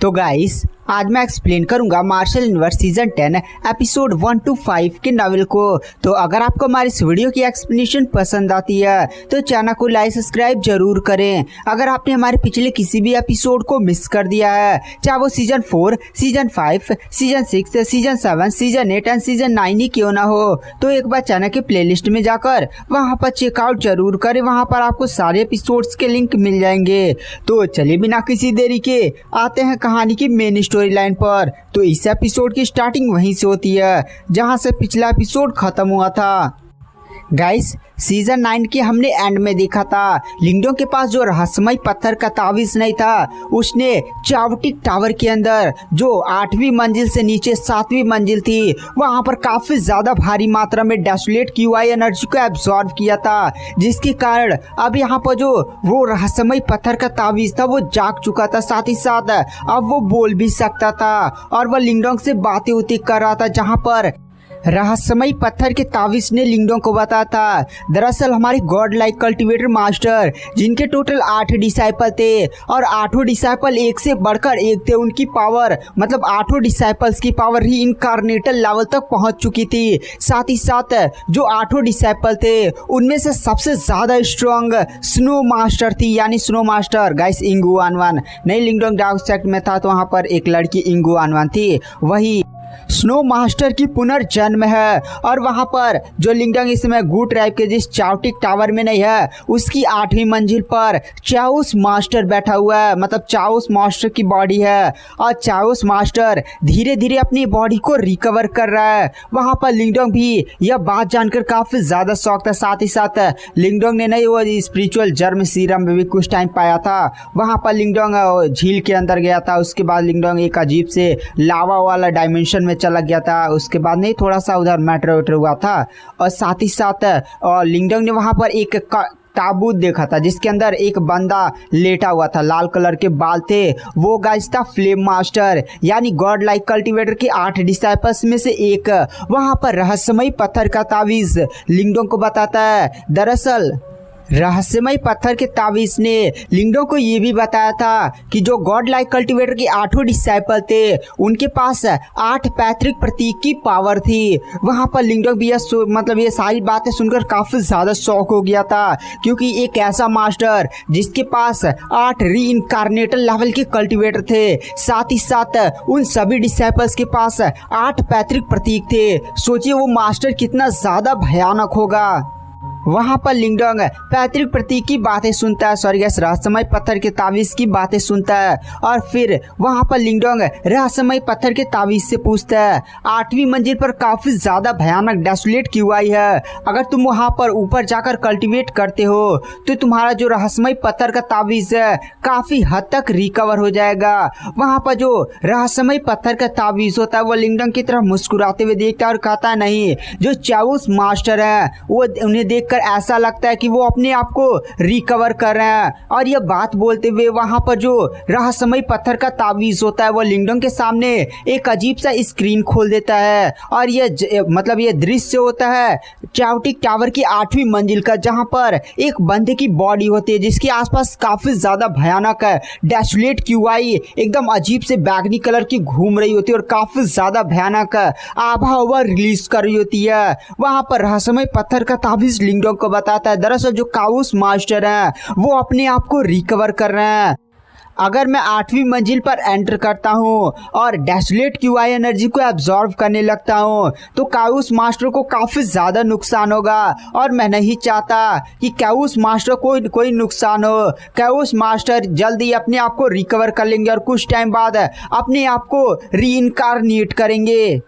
तो गाइस आज मैं एक्सप्लेन करूंगा Martial Universe season 10 episode 1 to 5 के नॉवेल को। तो अगर आपको हमारी इस वीडियो की एक्सप्लेनेशन पसंद आती है तो चैनल को लाइक सब्सक्राइब जरूर करें। अगर आपने हमारे पिछले किसी भी एपिसोड को मिस कर दिया है, चाहे वो season 4, season 5, season 6, season 7, season 8 and season 9 ही क्यों ना हो, तो एक बार चैनल के प्लेलिस्ट में जाकर वहां पर चेकआउट जरूर करें। वहां पर आपको सारे एपिसोड्स के लिंक मिल जाएंगे। तो चलिए बिना किसी देरी के आते हैं कहानी की मेन स्टोरी लाइन पर। तो इस एपिसोड की स्टार्टिंग वहीं से होती है जहां से पिछला एपिसोड खत्म हुआ था। गाइस सीजन 9 के हमने एंड में देखा था लिंगडों के पास जो रहस्यमय पत्थर का तावीज नहीं था, उसने चावटिक टावर के अंदर जो 8वीं मंजिल से नीचे 7वीं मंजिल थी वहां पर काफी ज्यादा भारी मात्रा में डेसोलेट क्यूआई एनर्जी को एब्जॉर्ब किया था, जिसके कारण अब यहाँ पर जो वो रहस्यमय पत्थर का तावीज था वो जाग चुका था। साथ ही साथ अब वो बोल भी सकता था और वह लिंगडोंग से बातें उती कर रहा था, जहाँ पर रहस्यमय पत्थर के तावीज ने लिंगडोंग को बताया था दरअसल हमारे गॉड लाइक कल्टीवेटर मास्टर, जिनके टोटल 8 डिसाइपल थे और 8 डिसाइपल एक से बढ़कर एक थे। उनकी पावर मतलब 8 डिसाइपल्स की पावर ही इनकार्नेटल लेवल तक पहुंच चुकी थी। साथ ही साथ जो 8 डिसाइपल थे उनमें से सबसे ज्यादा स्ट्रॉन्ग स्नो मास्टर थी, यानी स्नो मास्टर गाइस इंगू आनवान। नहीं, लिंगडोंग डार्क सेक्ट में था तो वहां पर एक लड़की इंगू आनवान थी, वही स्नो मास्टर की पुनर्जन्म है। और वहां पर जो लिंगडोंग इस समय गू ट्राइब के जिस चावटिक टावर में नहीं है, उसकी 8वीं मंजिल पर चाउस मास्टर बैठा हुआ है, मतलब चाउस मास्टर की बॉडी है और चाउस मास्टर धीरे धीरे अपनी बॉडी को रिकवर कर रहा है। वहां पर लिंगडोंग भी यह बात जानकर काफी ज्यादा शौक था। साथ ही साथ लिंगडोंग ने नहीं वो स्पिरिचुअल जर्म सीरम में भी कुछ टाइम पाया था। वहां पर लिंगडोंग झील के अंदर गया था, उसके बाद लिंगडोंग एक अजीब से लावा वाला डायमेंशन में चला गया था। उसके बाद नहीं थोड़ा सा उधर मैटर वैटर हुआ था। और साथ ही साथ लिंगडोंग ने वहां पर एक ताबूत देखा था जिसके अंदर एक बंदा लेटा हुआ था, लाल कलर के बाल थे। वो गाइस था फ्लेम मास्टर, यानी गॉड लाइक कल्टीवेटर के 8 डिसाइपल्स में से एक। वहां पर रहस्यमय पत्थर का तावीज लिंगडोंग को बताता है दरअसल रहस्यमय पत्थर के तावीज ने लिंगडोंग को ये भी बताया था कि जो गॉड लाइक कल्टीवेटर के 8 डिसाइपल थे उनके पास 8 पैतृक प्रतीक की पावर थी। वहां पर लिंगडोंग भी मतलब ये सारी बातें सुनकर काफी ज्यादा शौक हो गया था, क्योंकि एक ऐसा मास्टर जिसके पास 8 री इनकार्नेटल लेवल के कल्टीवेटर थे, साथ ही साथ उन सभी डिसाइपल्स के पास 8 पैतृक प्रतीक थे। सोचिए वो मास्टर कितना ज्यादा भयानक होगा। वहां पर लिंगडोंग पैतृक प्रतीक की बातें सुनता है, सॉरी गैस रहस्यमय पत्थर के तावीज की बातें सुनता है। और फिर वहां पर लिंगडोंग रहस्यमय पत्थर के तावीज से पूछता है 8वीं मंजिल पर काफी ज्यादा भयानक डेसोलेट क्यूआई है, अगर तुम वहां पर ऊपर जाकर कल्टीवेट करते हो तो तुम्हारा जो रहस्यमय पत्थर का तावीज है काफी हद तक रिकवर हो जाएगा। वहां पर जो रहस्यमय पत्थर का तावीज होता है वो लिंगडोंग की तरफ मुस्कुराते हुए देखता है और कहता है नहीं, जो चाउस मास्टर है वो उन्हें देख ऐसा लगता है कि वो अपने आप को रिकवर कर रहे हैं। और ये बात बोलते हुए वहां पर जो रहस्यमय पत्थर का तावीज होता है वो लिंगडोंग के सामने एक अजीब सा स्क्रीन खोल देता है। और ये मतलब ये दृश्य होता है चावटिक टावर की 8वीं मंजिल का, जहां पर एक बंदे की बॉडी होती है जिसके आसपास काफी ज्यादा भयानक है डेसोलेट क्यूआई एकदम अजीब से बैगनी कलर की घूम रही होती है और काफी ज्यादा भयानक आभा हवा रिलीज कर रही होती है। वहां पर रहस्यमय पत्थर का तावीज लिंगडोंग को बताता है दरअसल जो काउस मास्टर हैं वो अपने आप को रिकवर कर रहे हैं। अगर मैं 8वीं मंजिल पर एंटर करता हूँ और डेसोलेट क्यूआई एनर्जी को एब्जॉर्ब करने लगता हूँ तो काउस मास्टर को काफी ज्यादा नुकसान होगा, और मैं नहीं चाहता कि काउस मास्टर को कोई नुकसान हो। काउस मास्टर जल्दी अपने आप को रिकवर कर लेंगे और कुछ टाइम बाद अपने आप को रीइनकार्नेट करेंगे।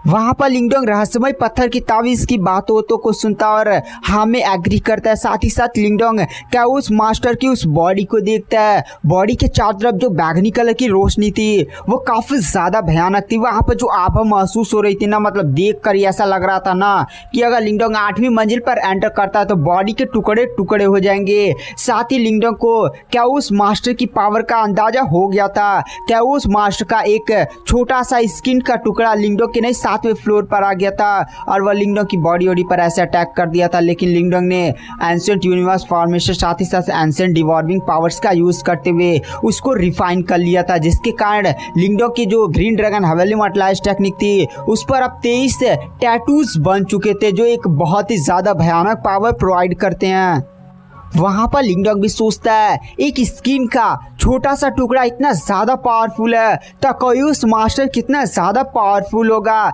वहां पर लिंगडोंग रहस्यमय पत्थर की तावीज की बातों को सुनता और हाँ में एग्री करता है। साथ ही साथ लिंगडोंग क्या उस मास्टर की उस बॉडी को देखता है। बॉडी के चारों तरफ जो बैगनी कलर की रोशनी थी वो काफी ज्यादा भयानक थी। वहां पर जो आभा महसूस हो रही थी ना, मतलब देख कर ऐसा लग रहा था ना कि अगर लिंगडोंग 8वीं मंजिल पर एंटर करता है तो बॉडी के टुकड़े टुकड़े हो जाएंगे। साथ ही लिंगडोंग को क्या उस मास्टर की पावर का अंदाजा हो गया था। क्या उस मास्टर का एक छोटा सा स्किन का टुकड़ा लिंगडोंग के नहीं 7वें फ्लोर पर आ गया था और वह लिंगडोंग की बॉडी पर ऐसे अटैक कर दिया था। लेकिन लिंगडोंग ने एंशिएंट यूनिवर्स फॉर्मेशन साथ ही साथ एंशिएंट डिवॉर्मिंग पावर्स का यूज करते हुए उसको रिफाइन कर लिया था, जिसके कारण लिंगडोंग की जो ग्रीन ड्रैगन हेवनली मॉर्टलाइज टेक्निक थी उस पर अब 23 टैटूज बन चुके थे जो एक बहुत ही ज्यादा भयानक पावर प्रोवाइड करते हैं। वहां पर लिंगडोंग भी सोचता है एक स्किन का छोटा सा टुकड़ा इतना ज्यादा पावरफुल है तो कायोस मास्टर कितना ज्यादा पावरफुल होगा।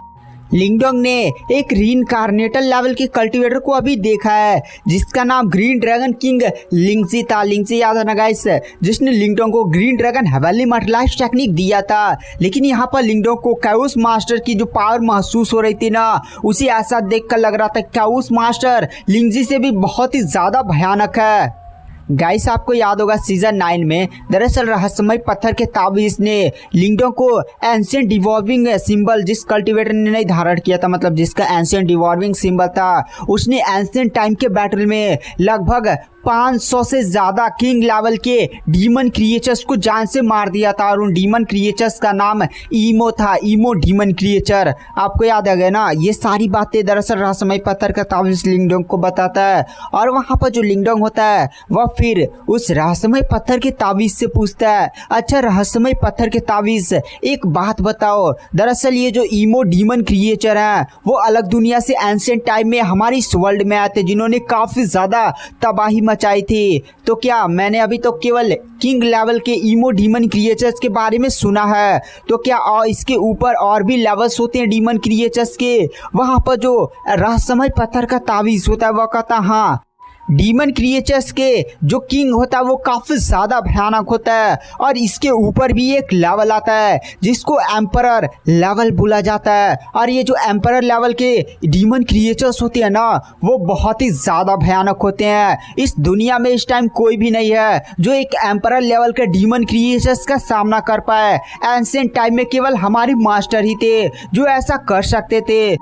लिंगडोंग ने एक रीइंकार्नेटल लेवल के कल्टीवेटर को अभी देखा है जिसका नाम ग्रीन ड्रैगन किंग लिंगजी था। लिंगजी याद है ना गाइस, जिसने लिंगडोंग को ग्रीन ड्रैगन हेवनली मॉर्टलाइज टेक्निक दिया था। लेकिन यहाँ पर लिंगडोंग को कायोस मास्टर की जो पावर महसूस हो रही थी ना, उसे ऐसा देखकर लग रहा था कायोस मास्टर लिंगजी से भी बहुत ही ज्यादा भयानक है। गाइस आपको याद होगा सीजन 9 में दरअसल रहस्यमय पत्थर के ताबीज ने लिंगडोंग को एंशिएंट डिवॉर्मिंग सिंबल जिस कल्टीवेटर ने नहीं धारण किया था, मतलब जिसका एंशिएंट डिवॉर्मिंग सिंबल था, उसने एंशिएंट टाइम के बैटल में लगभग 500 से ज्यादा किंग लेवल के डीमन क्रिएचर्स को जान से मार दिया था और उन डीमन क्रिएचर्स का नाम ईमो था, ईमो डीमन क्रिएचर। आपको याद आ गया ना। ये सारी बातें दरअसल रहस्यमय पत्थर का ताबीज लिंगडोंग को बताता है और वहां पर जो लिंगडोंग होता है वह फिर उस रहस्यमय पत्थर के ताबीज से पूछता है, अच्छा रहस्यमय पत्थर के ताबीज एक बात बताओ, दरअसल ये जो ईमो डीमन क्रिएचर हैं वो अलग दुनिया से एंशिएंट टाइम में हमारी इस वर्ल्ड में आए थे जिन्होंने काफी ज्यादा तबाही मचाई थी, तो क्या मैंने अभी तो केवल किंग लेवल के ईमो डीमन क्रिएचर्स के बारे में सुना है, तो क्या इसके ऊपर और भी लेवल्स होते हैं डीमन क्रिएचर्स के? वहां पर जो रहस्यमय पत्थर का ताबीज होता है वह कहता हाँ, डीमन क्रिएचर्स के जो किंग होता है वो काफी ज्यादा भयानक होता है और इसके ऊपर भी एक लेवल आता है जिसको एम्परर लेवल बोला जाता है। और ये जो एम्परर लेवल के डीमन क्रिएचर्स होते हैं ना वो बहुत ही ज्यादा भयानक होते हैं। इस दुनिया में इस टाइम कोई भी नहीं है जो एक एम्परर लेवल के डीमन क्रिएचर्स का सामना कर पाए। एंशिएंट टाइम में केवल हमारे मास्टर ही थे जो ऐसा कर सकते थे।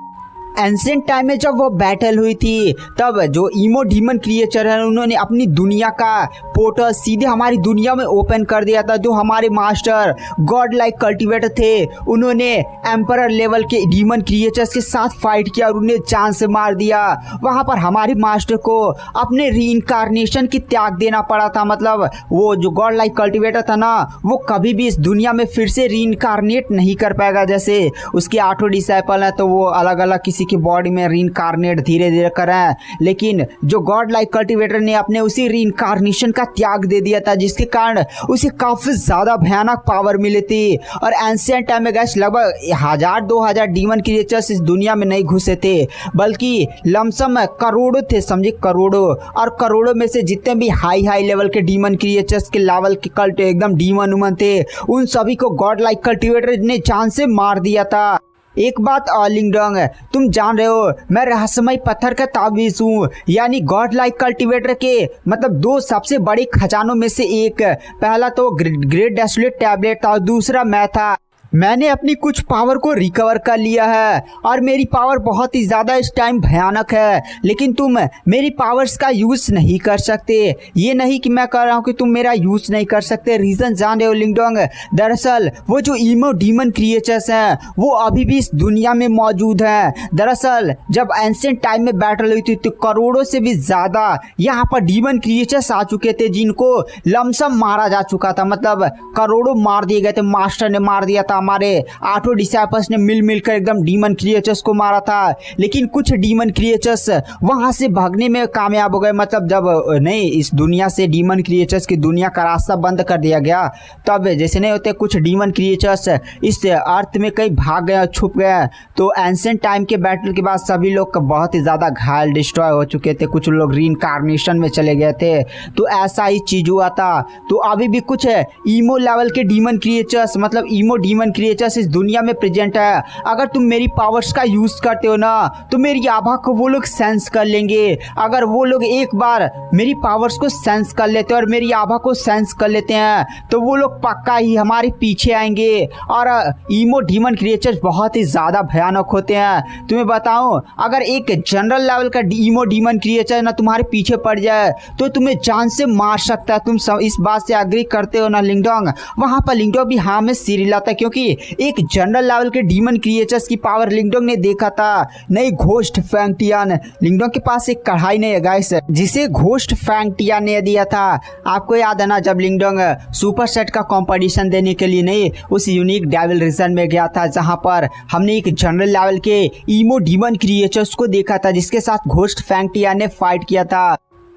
एंशिएंट टाइम में जब वो बैटल हुई थी तब जो ईमो डीमन क्रिएचर है उन्होंने अपनी दुनिया का पोर्टल सीधे हमारी दुनिया में ओपन कर दिया था। जो हमारे मास्टर गॉड लाइक कल्टीवेटर थे उन्होंने एम्परर लेवल के डीमन क्रिएचर्स के साथ फाइट किया और उन्हें जान से मार दिया। वहां पर हमारे मास्टर को अपने रीइंकार्नेशन की त्याग देना पड़ा था, मतलब वो जो गॉड लाइक कल्टीवेटर था ना वो कभी भी इस दुनिया में फिर से रीइंकार्नेट नहीं कर पाएगा। जैसे उसके 8 डिसाइपल है तो वो अलग अलग किसी की बॉडी में रीइंकार्नेट धीरे धीरे करें, लेकिन जो गॉड लाइक कल्टीवेटर ने अपने उसी रीइंकार्नेशन का त्याग दे दिया था जिसके कारण उसे काफी ज्यादा भयानक पावर मिली थी। और एंशिएंट टाइम में गैस लगभग 1000-2000 डीमन क्रिएचर्स इस दुनिया में नहीं घुसे थे बल्कि लमसम करोड़ों थे, समझे करोड़ों। और करोड़ों में से जितने भी हाई लेवल के डीमन क्रिएचर्स के लेवल के कल्ट एकदम डीमन उमन थे उन सभी को गॉड लाइक कल्टीवेटर ने जान से मार दिया था। एक बात लिंगडोंग तुम जान रहे हो मैं रहस्यमय पत्थर का ताबीज हूँ, यानी गॉड लाइक कल्टीवेटर के मतलब 2 सबसे बड़े खजानों में से एक। पहला तो ग्रेट डेसोलेट टैबलेट था और दूसरा मैं था। मैंने अपनी कुछ पावर को रिकवर कर लिया है और मेरी पावर बहुत ही ज़्यादा इस टाइम भयानक है, लेकिन तुम मेरी पावर्स का यूज़ नहीं कर सकते। ये नहीं कि मैं कह रहा हूँ कि तुम मेरा यूज़ नहीं कर सकते। रीज़न जान रहे हो लिंगडोंग, दरअसल वो जो ईमो डीमन क्रिएचर्स हैं वो अभी भी इस दुनिया में मौजूद हैं। दरअसल जब एंशिएंट टाइम में बैटल हुई थी तो करोड़ों से भी ज़्यादा यहाँ पर डीमन क्रिएचर्स आ चुके थे जिनको लमसम मारा जा चुका था, मतलब करोड़ों मार दिए गए थे। मास्टर ने मार दिया था, हमारे 8 डिसाइपल्स ने मिलकर एकदम डीमन क्रिएचर्स को मारा था। लेकिन कुछ डीमन क्रिएचर्स वहां से भागने में कामयाब हो गए, मतलब जब नहीं इस दुनिया से डीमन क्रिएचर्स की दुनिया का रास्ता बंद कर दिया गया तब जैसे नहीं होते कुछ डीमन क्रिएचर्स इस अर्थ में कहीं भाग गए, छुप गए। तो एंशिएंट टाइम के बैटल के बाद सभी लोग बहुत ही ज्यादा घायल डिस्ट्रॉय हो चुके थे, कुछ लोग रीइंकार्नेशन में चले गए थे। तो ऐसा ही चीज हुआ था। तो अभी भी कुछ ईमो लेवल के डीमन क्रिएचर्स मतलब ईमो डीमन क्रिएचर्स इस दुनिया में प्रेजेंट है। अगर तुम मेरी पावर्स का यूज करते हो ना तो मेरी आभा को वो लोग सेंस कर लेंगे। अगर वो लोग एक बार मेरी पावर्स को सेंस कर लेते हैं और मेरी आभा को सेंस कर लेते हैं तो वो लोग पक्का ही हमारे पीछे आएंगे। और ईमो डीमन क्रिएचर्स बहुत ही ज्यादा भयानक होते हैं। तुम्हें बताऊं, अगर एक जनरल लेवल का ईमो डीमन क्रिएचर ना तुम्हारे पीछे पड़ जाए तो तुम्हें जान से मार सकता है। तुम इस बात से एग्री करते हो ना लिंगडोंग? वहां पर लिंगडोंग भी हाँ में सिर हिलाता है, क्योंकि एक जनरल लेवल के डीमन क्रिएचर्स की पावर लिंगडोंग ने देखा था। नई घोस्ट फैंगटियन लिंगडोंग के पास एक कढ़ाई नहीं है गाइस, जिसे घोस्ट फैंगटियन ने दिया था। आपको याद है ना, जब लिंगडोंग सुपर सेट का कंपटीशन देने के लिए नहीं उस यूनिक डेविल रीजन में गया था, जहां पर हमने एक जनरल लेवल के ईमो डीमन क्रिएचर्स को देखा था जिसके साथ घोस्ट फैंगटियन ने फाइट किया था।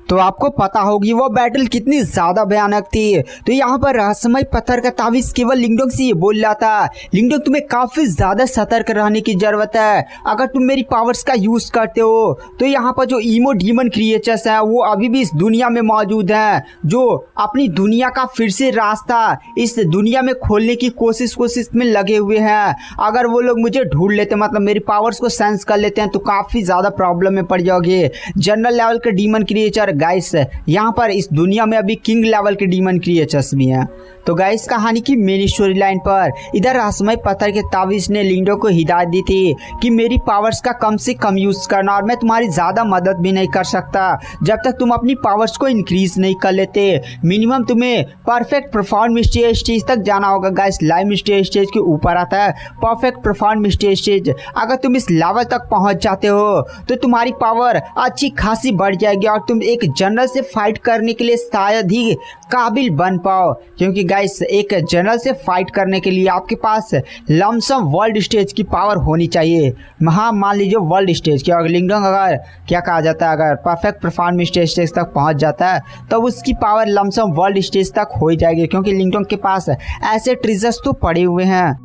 तो आपको पता होगी वो बैटल कितनी ज्यादा भयानक थी। तो यहाँ पर रहस्यमय पत्थर का तावीज केवल लिंगडोंग से ये बोल रहा था, लिंगडोंग तुम्हें काफी ज्यादा सतर्क रहने की जरूरत है। अगर तुम मेरी पावर्स का यूज करते हो तो यहाँ पर जो ईमो डीमन क्रिएचर्स हैं वो अभी भी इस दुनिया में मौजूद हैं, जो अपनी दुनिया का फिर से रास्ता इस दुनिया में खोलने की कोशिश में लगे हुए हैं। अगर वो लोग मुझे ढूंढ लेते, मतलब मेरी पावर्स को सेंस कर लेते हैं, तो काफी ज्यादा प्रॉब्लम में पड़ जाओगे। जनरल लेवल के डीमन क्रिएचर गाइस, यहाँ पर इस दुनिया में अभी किंग लेवल के डीमन क्रिएचर्स भी हैं। तो गाइस कहानी की मेन स्टोरी लाइन पर इधर रहस्यमय पत्थर के तावीज ने लिंगडोंग को हिदायत दी थी कि मेरी पावर्स का कम से कम यूज करना, और मैं तुम्हारी ज्यादा मदद भी नहीं कर सकता जब तक तुम अपनी पावर्स को इंक्रीज नहीं कर लेते। मिनिमम तुम्हें परफेक्ट परफॉर्म स्टेज तक जाना होगा गाइस। लाइव स्टेज के ऊपर आता है परफेक्ट परफॉर्म स्टेज। अगर तुम इस लेवल तक पहुंच जाते हो तो तुम्हारी पावर अच्छी खासी बढ़ जाएगी और तुम एक जनरल से फाइट करने के लिए शायद ही काबिल बन पाओ, क्योंकि गाइस एक जनरल से फाइट करने के लिए आपके पास लमसम वर्ल्ड स्टेज की पावर होनी चाहिए। हाँ, मान लीजिए वर्ल्ड स्टेज की, अगर लिंगडोंग अगर क्या कहा जाता है, अगर परफेक्ट परफॉर्म स्टेज तक पहुंच जाता है तो उसकी पावर लमसम वर्ल्ड स्टेज तक हो ही जाएगी, क्योंकि लिंगडोंग के पास ऐसे ट्रिजर्स तो पड़े हुए हैं।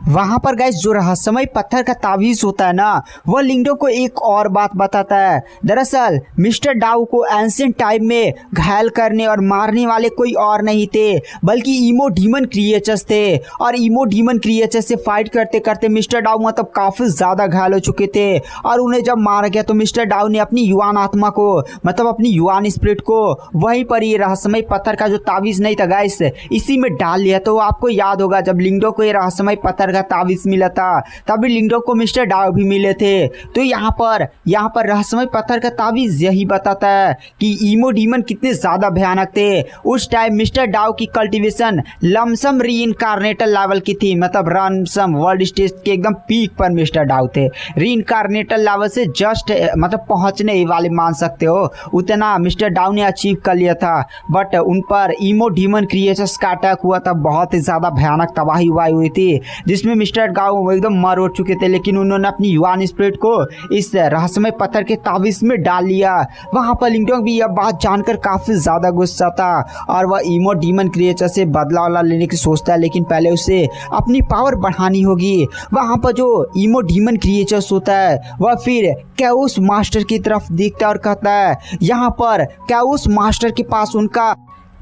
वहां पर गाइस जो रहस्यमय पत्थर का तावीज होता है ना, वह लिंगडोंग को एक और बात बताता है। दरअसल मिस्टर डाउ को एंशिएंट टाइम में घायल करने और मारने वाले कोई और नहीं थे, बल्कि ईमो डीमन क्रिएचर्स थे। और ईमो डीमन क्रिएचर्स से फाइट करते करते मिस्टर डाउ मतलब काफी ज्यादा घायल हो चुके थे, और उन्हें जब मारा गया तो मिस्टर डाउ ने अपनी युवान आत्मा को, मतलब अपनी युवान स्पिरिट को वहीं पर ये रहस्यमय पत्थर का जो तावीज नहीं था गाइस, इसी में डाल लिया। तो आपको याद होगा जब लिंगडोंग को ये रहस्यमय पत्थर का तावीज मिला था तभी लिंगडोंग को मिस्टर डाउ भी मिले थे। तो यहाँ पर रहस्यमय पत्थर का तावीज यही बताता है कि ईमो डीमन कितने ज्यादा भयानक थे। उस टाइम मिस्टर डाउ की कल्टीवेशन लमसम रीइंकार्नेटल लेवल की थी, मतलब लमसम वर्ल्ड स्टेज के एकदम पीक पर मिस्टर डाउ थे। रीइंकार्नेटल लेवल से जस्ट मतलब पहुंचने ही वाले मान सकते हो, उतना मिस्टर डाउ ने अचीव कर लिया था। बट उन पर ईमो डीमन क्रिएचर्स का अटैक हुआ था, बहुत ही ज्यादा भयानक तबाही हुई थी, जिसमें मिस्टर डाउ एकदम मर उठ चुके थे। लेकिन उन्होंने अपनी युवान स्पिरिट को इस रहस्यमय पत्थर के तावीज में डाल लिया। वहां पर लिंगडोंग भी यह बात जानकर काफी ज्यादा गुस्सा था और वह ईमो डीमन क्रिएचर से बदला लेने की सोचता है, लेकिन पहले उसे अपनी पावर बढ़ानी होगी। वहां पर जो ईमो डीमन क्रिएचर्स होता है वह फिर कैओस मास्टर की तरफ देखता है और कहता है, यहाँ पर कैओस मास्टर के पास उनका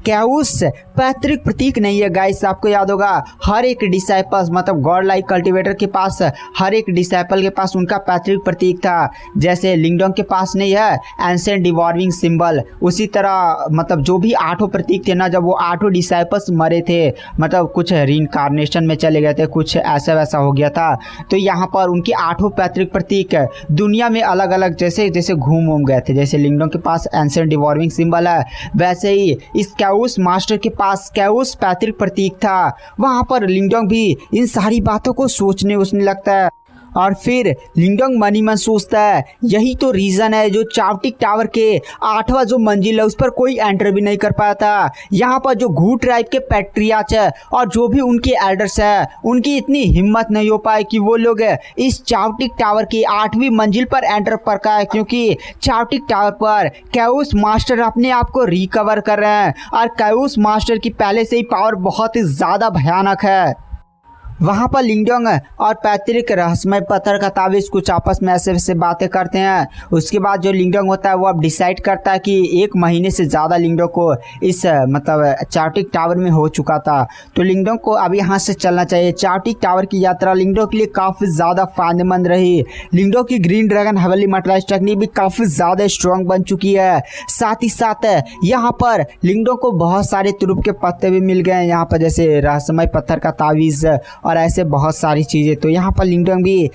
कैओस पैतृक प्रतीक नहीं है गाइस। आपको याद होगा हर एक डिसाइपल्स, मतलब गॉड लाइक कल्टिवेटर के पास, हर एक डिसाइपल के पास उनका पैतृक प्रतीक था। जैसे लिंगडोंग के पास नहीं है एंशिएंट डिवॉर्विंग सिंबल, उसी तरह मतलब जो भी 8 प्रतीक थे ना, जब वो 8 डिसाइपल्स मरे थे, मतलब कुछ रीइंकार्नेशन में चले गए थे, कुछ ऐसा वैसा हो गया था, तो यहाँ पर उनके 8 पैतृक प्रतीक दुनिया में अलग अलग जैसे जैसे घूम गए थे। जैसे लिंगडोंग के पास एंशिएंट डिवॉर्विंग सिंबल है, वैसे ही इस कैओस मास्टर के पास कैओस पैतृक प्रतीक था। वहां पर लिंगडोंग भी इन सारी बातों को सोचने लगता है और फिर लिंगडोंग मन ही मन सोचता है, यही तो रीजन है जो चावटिक टावर के 8वां जो मंजिल है उस पर कोई एंटर भी नहीं कर पाया था। यहाँ पर जो घू ट्राइब के पैट्रियार्च है और जो भी उनके एल्डर्स है, उनकी इतनी हिम्मत नहीं हो पाई कि वो लोग इस चावटिक टावर की 8वीं मंजिल पर एंटर कर पाए, क्योंकि चावटिक टावर पर कैओस मास्टर अपने आप को रिकवर कर रहे हैं और कैओस मास्टर की पहले से ही पावर बहुत ही ज्यादा भयानक है। वहाँ पर लिंगडोंग और पैतृक रहस्यमय पत्थर का तावीज कुछ आपस में ऐसे वैसे बातें करते हैं। उसके बाद जो लिंगडोंग होता है वो अब डिसाइड करता है कि 1 महीने से ज़्यादा लिंगडोंग को इस मतलब चावटिक टावर में हो चुका था, तो लिंगडोंग को अब यहाँ से चलना चाहिए। चावटिक टावर की यात्रा लिंगडोंग के लिए काफ़ी ज़्यादा फायदेमंद रही। लिंगडोंग की green dragon heavenly materialize technique भी काफ़ी ज़्यादा स्ट्रॉन्ग बन चुकी है। साथ ही साथ यहाँ पर लिंगडोंग को बहुत सारे तुरुप के पत्ते भी मिल गए हैं, यहाँ पर जैसे रहस्यमय पत्थर का तावीज़ और ऐसे बहुत सारी चीज़ें। तो यहाँ पर लिंगडोंग भी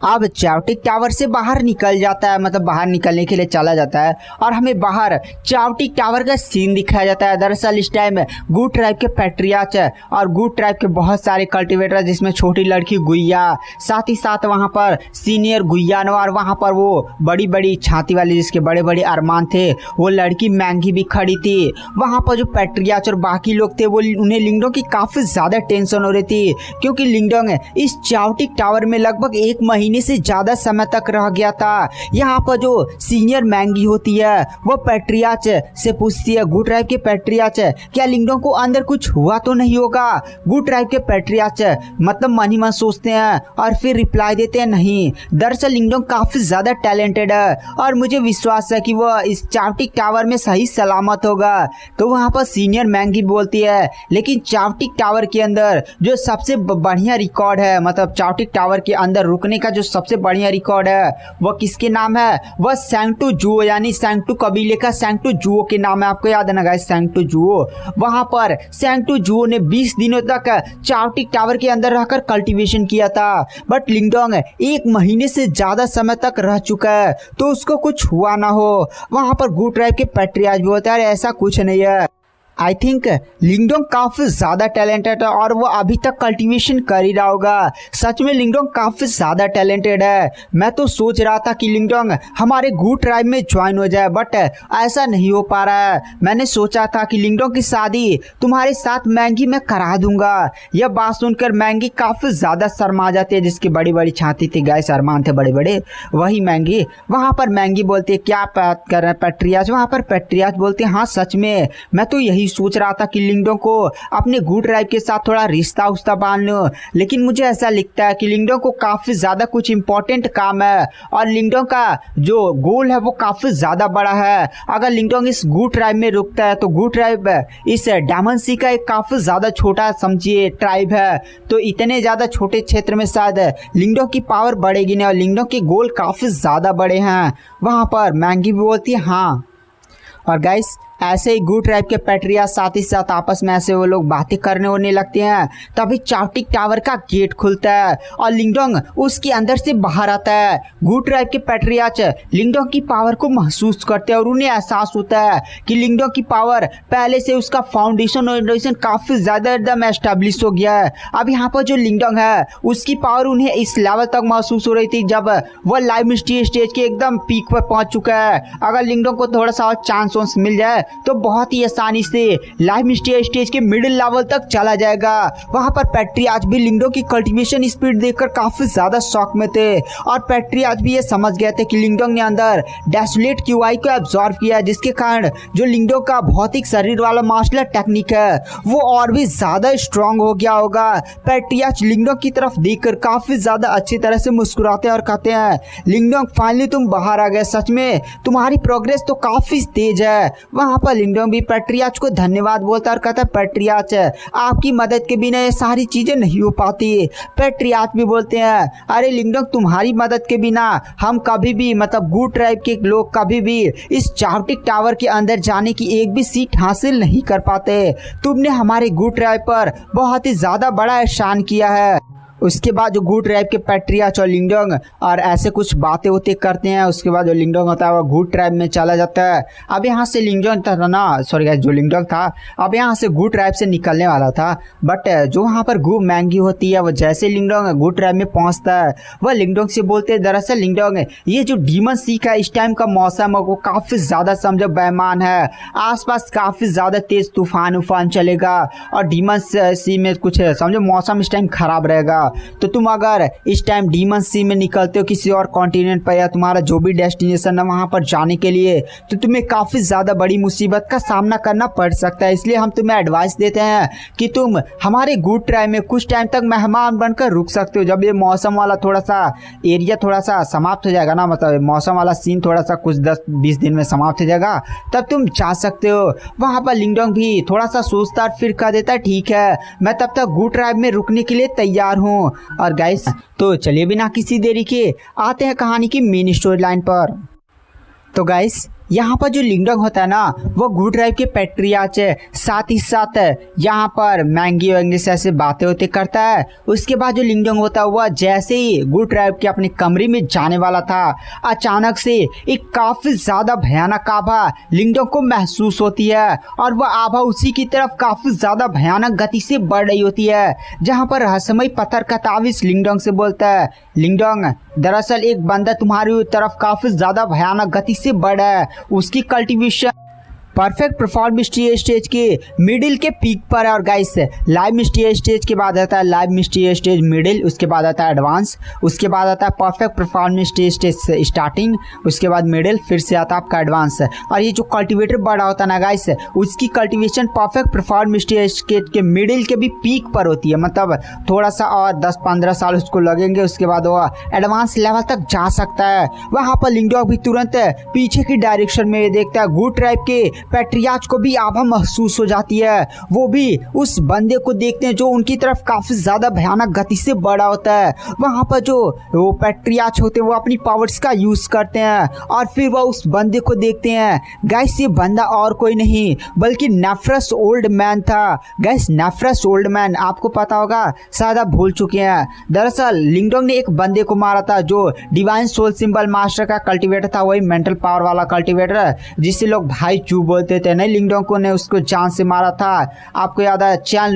अब चावटिक टावर से बाहर निकल जाता है, मतलब बाहर निकलने के लिए चला जाता है और हमें बाहर चावटिक टावर का सीन दिखाया जाता है। दरअसल इस टाइम गू ट्राइब के पैट्रियाच और गू ट्राइब के बहुत सारे कल्टीवेटर, जिसमें छोटी लड़की गुइया, साथ ही साथ वहाँ पर सीनियर गुइयान और वहाँ पर वो बड़ी बड़ी छाती वाली जिसके बड़े बड़े अरमान थे वो लड़की मैंगी भी खड़ी थी। वहाँ पर जो पैट्रियाच और बाकी लोग थे वो उन्हें लिंगडोंग की काफ़ी ज़्यादा टेंशन हो रही थी, क्योंकि लिंगडोंग इस चावटिक टावर में लगभग 1 महीने से ज़्यादा समय तक रह गया था। यहाँ पर जो सीनियर मैंगी होती है वो पैट्रियाच से पूछती है, गू ट्राइब के पैट्रियाच क्या लिंगडोंग को अंदर कुछ हुआ तो नहीं होगा? गू ट्राइब के पैट्रियाच मतलब मन ही मन सोचते हैं और फिर रिप्लाई देते हैं नहीं। दरअसल लिंगडोंग काफ़ी ज़्यादा टैलेंटेड है और मुझे विश्वास है कि वह इस चावटिक टावर में सही सलामत होगा। तो वहाँ पर सीनियर मैंगी बोलती है, लेकिन चावटिक टावर के अंदर जो सबसे बढ़िया रिकॉर्ड है, मतलब चावटिक टावर के अंदर रुकने का जो सबसे बढ़िया रिकॉर्ड है वह किसके नाम है? वह सैंक्टू जुओ यानी सैंक्टू कबीले का सैंक्टू जुओ के नाम है। आपको याद है ना गाइस, सैंक्टू जुओ। वहाँ पर सैंक्टू जुओ ने 20 दिनों तक चावटिक टावर के अंदर रहकर कल्टीवेशन किया था, बट लिंगडोंग 1 महीने से ज़्यादा समय तक रह चुका है तो उसको कुछ हुआ ना हो। वहाँ पर गू ट्राइब के पैट्रियाच भी होता है, ऐसा कुछ नहीं है। आई थिंक लिंगडोंग काफ़ी ज़्यादा टैलेंटेड है और वो अभी तक कल्टीवेशन कर ही रहा होगा। सच में लिंगडोंग काफ़ी ज़्यादा टैलेंटेड है। मैं तो सोच रहा था कि लिंगडोंग हमारे गू ट्राइब में ज्वाइन हो जाए, बट ऐसा नहीं हो पा रहा है। मैंने सोचा था कि लिंगडोंग की शादी तुम्हारे साथ मैंगी मैं करा दूंगा। यह बात सुनकर मैंगी काफ़ी ज़्यादा शर्मा जाती है, जिसकी बड़ी बड़ी छाती थी गाइस, अरमान थे बड़े बड़े, वही मैंगी। वहाँ पर मैंगी बोलती है क्या बात कर रहे हैं पैट्रियाच? वहाँ पर पैट्रियाच बोलते हैं हाँ सच में मैं तो यही सोच रहा था कि लिंगडोंग को अपने गू ट्राइब के साथ थोड़ा रिश्ता उस्ता बांध लूं, लेकिन मुझे ऐसा लगता है कि लिंगडोंग को काफ़ी ज़्यादा कुछ इंपॉर्टेंट काम है और लिंगडोंग का जो गोल है वो काफ़ी ज़्यादा बड़ा है। अगर लिंगडोंग इस गू ट्राइब में रुकता है तो गू ट्राइब इस डायमंड सी का एक काफ़ी ज़्यादा छोटा समझिए ट्राइब है, तो इतने ज़्यादा छोटे क्षेत्र में शायद लिंगडोंग की पावर बढ़ेगी नहीं और लिंगडोंग के गोल काफ़ी ज़्यादा बड़े हैं। वहाँ पर मैंगी भी बोलती है हाँ। और गाइस ऐसे ही गू ट्राइब के पैट्रिया साथ ही साथ आपस में ऐसे वो लोग बातें करने होने लगते हैं। तभी चावटिक टावर का गेट खुलता है और लिंगडोंग उसके अंदर से बाहर आता है। गू ट्राइब के पैट्रियाच लिंगडोंग की पावर को महसूस करते हैं और उन्हें एहसास होता है कि लिंगडोंग की पावर पहले से उसका फाउंडेशन काफ़ी ज़्यादा एकदम एस्टेब्लिश हो गया है। अब यहाँ पर जो लिंगडोंग है उसकी पावर उन्हें इस लेवल तक महसूस हो रही थी जब वह लाइव मिस्ट्री स्टेज के एकदम पीक पर पहुँच चुका है। अगर लिंगडोंग को थोड़ा सा और चांस मिल जाए तो बहुत ही आसानी से लाइव मिस्ट्री स्टेज के मिडिल लेवल तक चला जाएगा। वहां पर पैट्रियाच भी लिंगडोंग की कल्टीवेशन स्पीड देखकर काफी ज्यादा शॉक में थे और पैट्रियाच भी ये समझ गए थे कि लिंगडोंग ने अंदर डेसोलेट क्यूआई को एब्जॉर्ब किया, जिसके कारण जो लिंगडोंग का भौतिक शरीर वाला मार्शल टेक्निक है वो और भी ज्यादा स्ट्रांग हो गया होगा। पैट्रियाच लिंगडोंग की तरफ देखकर काफी ज्यादा अच्छी तरह से मुस्कुराते और कहते हैं लिंगडोंग फाइनली तुम बाहर आ गए, सच में तुम्हारी प्रोग्रेस तो काफी तेज है। वहां पर लिंगडोंग भी पैट्रियाच को धन्यवाद बोलता और कहता है पैट्रियाच आपकी मदद के बिना ये सारी चीजें नहीं हो पाती। पैट्रियाच भी बोलते हैं अरे लिंगडोंग तुम्हारी मदद के बिना हम कभी भी मतलब गू ट्राइब के लोग कभी भी इस चावटिक टावर के अंदर जाने की एक भी सीट हासिल नहीं कर पाते। तुमने हमारे गू ट्राइब पर बहुत ही ज्यादा बड़ा एहसान किया है। उसके बाद जो गू ट्राइब के पैट्रियाच और लिंगडोंग और ऐसे कुछ बातें होते करते हैं। उसके बाद जो लिंगडोंग होता है वो गू ट्राइब में चला जाता है। अब यहाँ से लिंगडोंग था ना, सॉरी गाइस, जो लिंगडोंग था अब यहाँ से गू ट्राइब से निकलने वाला था, बट जो वहाँ पर गू मैंगी होती है वो जैसे लिंगडोंग गू ट्राइब में पहुँचता है वह लिंगडोंग से बोलते हैं दरअसल लिंगडोंग ये जो डीमन सी का इस टाइम का मौसम है वो काफ़ी ज़्यादा समझो बेईमान है, आसपास काफ़ी ज़्यादा तेज़ तूफान उफान चलेगा और डीमन सी में कुछ समझो मौसम इस टाइम ख़राब रहेगा। तो तुम अगर इस टाइम डीमन सी में निकलते हो किसी और कॉन्टिनेंट पर या तुम्हारा जो भी डेस्टिनेशन है वहाँ पर जाने के लिए, तो तुम्हें काफ़ी ज़्यादा बड़ी मुसीबत का सामना करना पड़ सकता है। इसलिए हम तुम्हें एडवाइस देते हैं कि तुम हमारे गू ट्राइब में कुछ टाइम तक मेहमान बनकर रुक सकते हो। जब ये मौसम वाला थोड़ा सा एरिया थोड़ा सा समाप्त हो जाएगा ना, मतलब मौसम वाला सीन थोड़ा सा कुछ 10-20 दिन में समाप्त हो जाएगा, तब तुम जा सकते हो। वहाँ पर लिंगडोंग भी थोड़ा सा सोचता फिर कह देता ठीक है मैं तब तक गू ट्राइब में रुकने के लिए तैयार हूँ। और गाइस तो चलिए बिना किसी देरी के आते हैं कहानी की मेन स्टोरी लाइन पर। तो गाइस यहाँ पर जो लिंगडोंग होता है ना वो गुड ट्राइब के पैट्रियार्च है, साथ ही साथ यहाँ पर मैंगी वैंगी से ऐसे बातें होते करता है। उसके बाद जो लिंगडोंग होता है वह जैसे ही गुड ट्राइब के अपने कमरे में जाने वाला था, अचानक से एक काफी ज्यादा भयानक आभा लिंगडोंग को महसूस होती है और वह आभा उसी की तरफ काफी ज्यादा भयानक गति से बढ़ रही होती है। जहाँ पर रहस्यमय पत्थर का तावीज लिंगडोंग से बोलता है, लिंगडोंग दरअसल एक बंदा तुम्हारी तरफ काफी ज्यादा भयानक गति से बढ़ है, उसकी cultivation perfect perform mystery stage के मिडिल के पीक पर है। और गाइस लाइव मिस्ट्री स्टेज के बाद आता है लाइव मिस्ट्री स्टेज मिडिल, उसके बाद आता है एडवांस, उसके बाद आता है perfect perform mystery stage starting, उसके बाद मिडिल, फिर से आता है आपका एडवांस। और ये जो कल्टीवेटर बड़ा होता है ना गाइस, उसकी cultivation perfect perform mystery stage के मिडिल के भी पीक पर होती है, मतलब थोड़ा सा और 10-15 साल उसको लगेंगे, उसके बाद वो एडवांस लेवल तक जा सकता है। वहाँ पर लिंगडोंग भी तुरंत पीछे की डायरेक्शन में देखता है। गुड ट्राइब के पैट्रियार्च को भी आभा महसूस हो जाती है, वो भी उस बंदे को देखते हैं जो उनकी तरफ काफी ज्यादा भयानक गति से बड़ा होता है। वहां पर जो वो पैट्रियार्च होते हैं वो अपनी पावर्स का यूज करते हैं और फिर वह उस बंदे को देखते हैं। गाइस ये बंदा और कोई नहीं बल्कि नेफ्रस ओल्ड मैन था। गाइस नेफ्रस ओल्ड मैन आपको पता होगा, शायद आप भूल चुके हैं। दरअसल लिंगडोंग ने एक बंदे को मारा था जो डिवाइन सोल सिंबल मास्टर का कल्टीवेटर था, वही मेंटल पावर वाला कल्टीवेटर जिससे लोग भाई चू बोलते थे। नहीं, लिंगडोंग को ने उसको जान से मारा था। आपको याद है चैन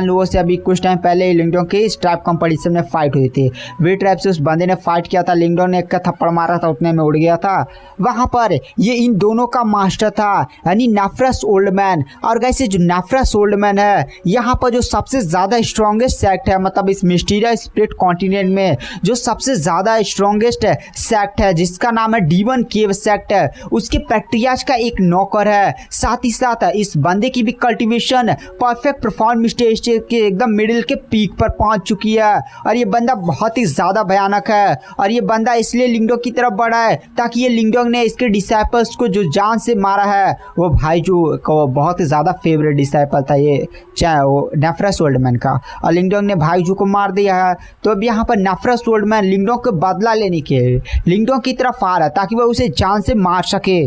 लुओ से अभी कुछ टाइम पहले लिंगडोंग के स्ट्राइप कंपटीशन में फाइट हुई थी। वे ट्राइब से उस बंदे ने फाइट किया था, लिंगडोंग ने एक का थप्पड़ मारा था, उतने में उड़ गया था। वहां पर ये इन दोनों का मास्टर था यानी नेफ्रस ओल्ड मैन। और गाइस जो नेफ्रस ओल्ड मैन है यहाँ पर जो सबसे ज्यादा स्ट्रॉन्गेस्ट सेक्ट है, मतलब इस मिस्टीरियस स्प्लिट कॉन्टिनेंट में जो सबसे ज्यादा स्ट्रॉन्गेस्ट सेक्ट है जिसका नाम है डीमन केव सेक्ट है, उसके पैट्रियार्च का एक नौकर है। साथ ही साथ इस बंदे की भी कल्टीवेशन परफेक्ट परफॉर्म स्टेज के एकदम मिडिल के पीक पर पहुंच चुकी है और ये बंदा बहुत ही ज्यादा भयानक है। और ये बंदा इसलिए लिंगडोंग की तरफ बढ़ा है ताकि ये लिंगडोंग ने इसके डिसाइपल्स को जो जान से मारा है वो भाईजू को बहुत ही ज्यादा फेवरेट डिसाइपल था ये, चाहे वो नेफ्रस ओल्ड मैन का, और लिंगडोंग ने भाईजू को मार दिया है। तो अब यहाँ पर नेफ्रस ओल्ड मैन लिंगडोंग को बदला लेने के लिंगडोंग की तरफ आ रहा है ताकि वह उसे जान से मार सके।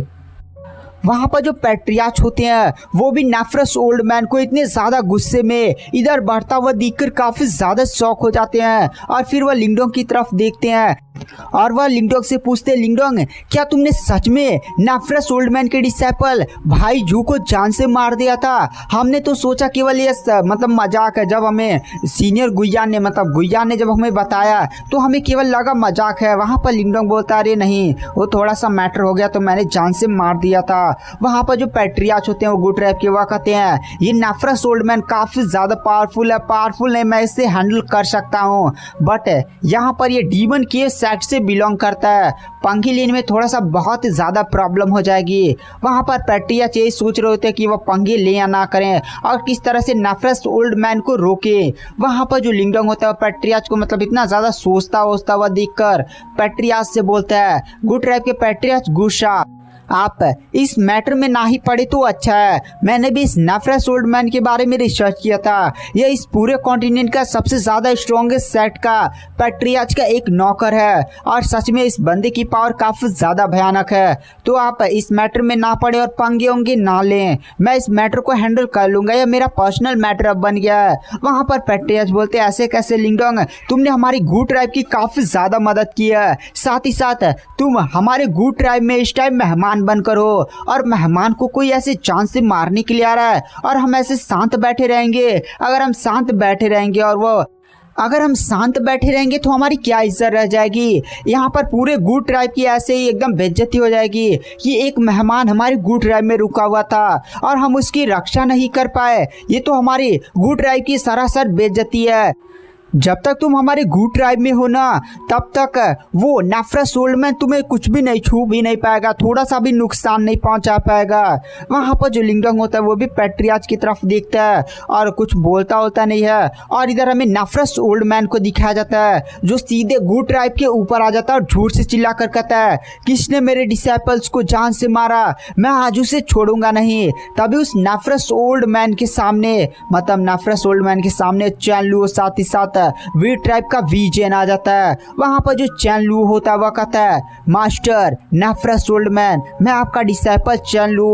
वहां पर जो पैट्रियार्च होते हैं वो भी नेफ्रस ओल्ड मैन को इतने ज्यादा गुस्से में इधर बढ़ता हुआ देखकर काफी ज्यादा शॉक हो जाते हैं और फिर वह लिंगडोंग की तरफ देखते हैं और वह लिंगडोंग से पूछते हैं, लिंगडोंग क्या तुमने सच में नेफ्रस ओल्ड मैन के डिसाइपल भाई जू को जान से मार दिया था? हमने तो सोचा केवल ये मतलब मजाक है। जब हमें सीनियर गुइयान ने जब हमें बताया तो हमें केवल लगा मजाक है। वहां पर लिंगडोंग बोलता अरे नहीं, वो थोड़ा सा मैटर हो गया तो मैंने जान से मार दिया था। वहां पर जो पैट्रियार्च होते हैं वो गुड ट्राइब के वह कहते हैं ये नेफ्रस ओल्ड मैन काफी ज्यादा पावरफुल नहीं, मैं इसे हैंडल कर सकता हूँ, बट यहाँ पर ये डीमन केव सेक्ट से बिलोंग करता है, पंखी लेने में थोड़ा सा बहुत ज्यादा प्रॉब्लम हो जाएगी। वहां पर पैट्रियार्च यही सोच रहे होते हैं कि वह पंगे ले या ना करें और किस तरह से नेफ्रस ओल्ड मैन को रोके। वहां पर जो लिंगडोंग होता है पैट्रियार्च को मतलब इतना ज्यादा सोचता हुआ देखकर पैट्रियार्च से बोलता है, गुड ट्राइब के पैट्रियार्च गुस्सा आप इस मैटर में ना ही पड़े तो अच्छा है। मैंने भी इस नेफ्रस ओल्ड मैन के बारे में रिसर्च किया था, यह इस पूरे कॉन्टिनेंट का सबसे ज्यादा स्ट्रॉन्गेस्ट सेक्ट का पैट्रियार्च का एक नौकर है और सच में इस बंदे की पावर काफी ज्यादा भयानक है। तो आप इस मैटर में ना पड़े और पंगे ना लें, मैं इस मैटर को हैंडल कर लूंगा, यह मेरा पर्सनल मैटर अब बन गया है। वहां पर पैट्रियार्च बोलते ऐसे कैसे लिंगडोंग, तुमने हमारी गुड ट्राइब की काफी ज्यादा मदद की है, साथ ही साथ तुम हमारे गुड ट्राइब में इस टाइम मेहमान बनकर हो और मेहमान को कोई ऐसे चांस से मारने के लिए आ रहा है और हम ऐसे शांत बैठे रहेंगे। अगर हम शांत बैठे रहेंगे तो हमारी क्या इज्जत रह जाएगी। यहाँ पर पूरे गुड ट्राइब की ऐसे ही एकदम बेइज्जती हो जाएगी कि एक मेहमान हमारे गुड ट्राइब में रुका हुआ था और हम उसकी रक्षा नहीं कर पाए, ये तो हमारी गुड ट्राइब की सरासर बेइज्जती है। जब तक तुम हमारे गुड ट्राइब में हो ना तब तक वो नेफ्रस ओल्ड मैन तुम्हें कुछ भी नहीं छू भी नहीं पाएगा, थोड़ा सा भी नुकसान नहीं पहुंचा पाएगा। वहां पर जो लिंगडोंग होता है वो भी पैट्रियार्च की तरफ देखता है और कुछ बोलता नहीं है। और इधर हमें नेफ्रस ओल्ड मैन को दिखाया जाता है जो सीधे गुड ट्राइब के ऊपर आ जाता है और झूठ से चिल्ला कर कहता है, किसने मेरे डिसाइपल्स को जान से मारा, मैं आज उसे छोड़ूंगा नहीं। तभी उस नेफ्रस ओल्ड मैन के सामने चैन लुओ साथ ही साथ वी ट्राइब का वीजेन आ जाता है। वहाँ पर जो चैन लू होता है वह कहता है, मास्टर नेफ्रस ओल्डमैन, मैं आपका डिसाइपल चैन लू।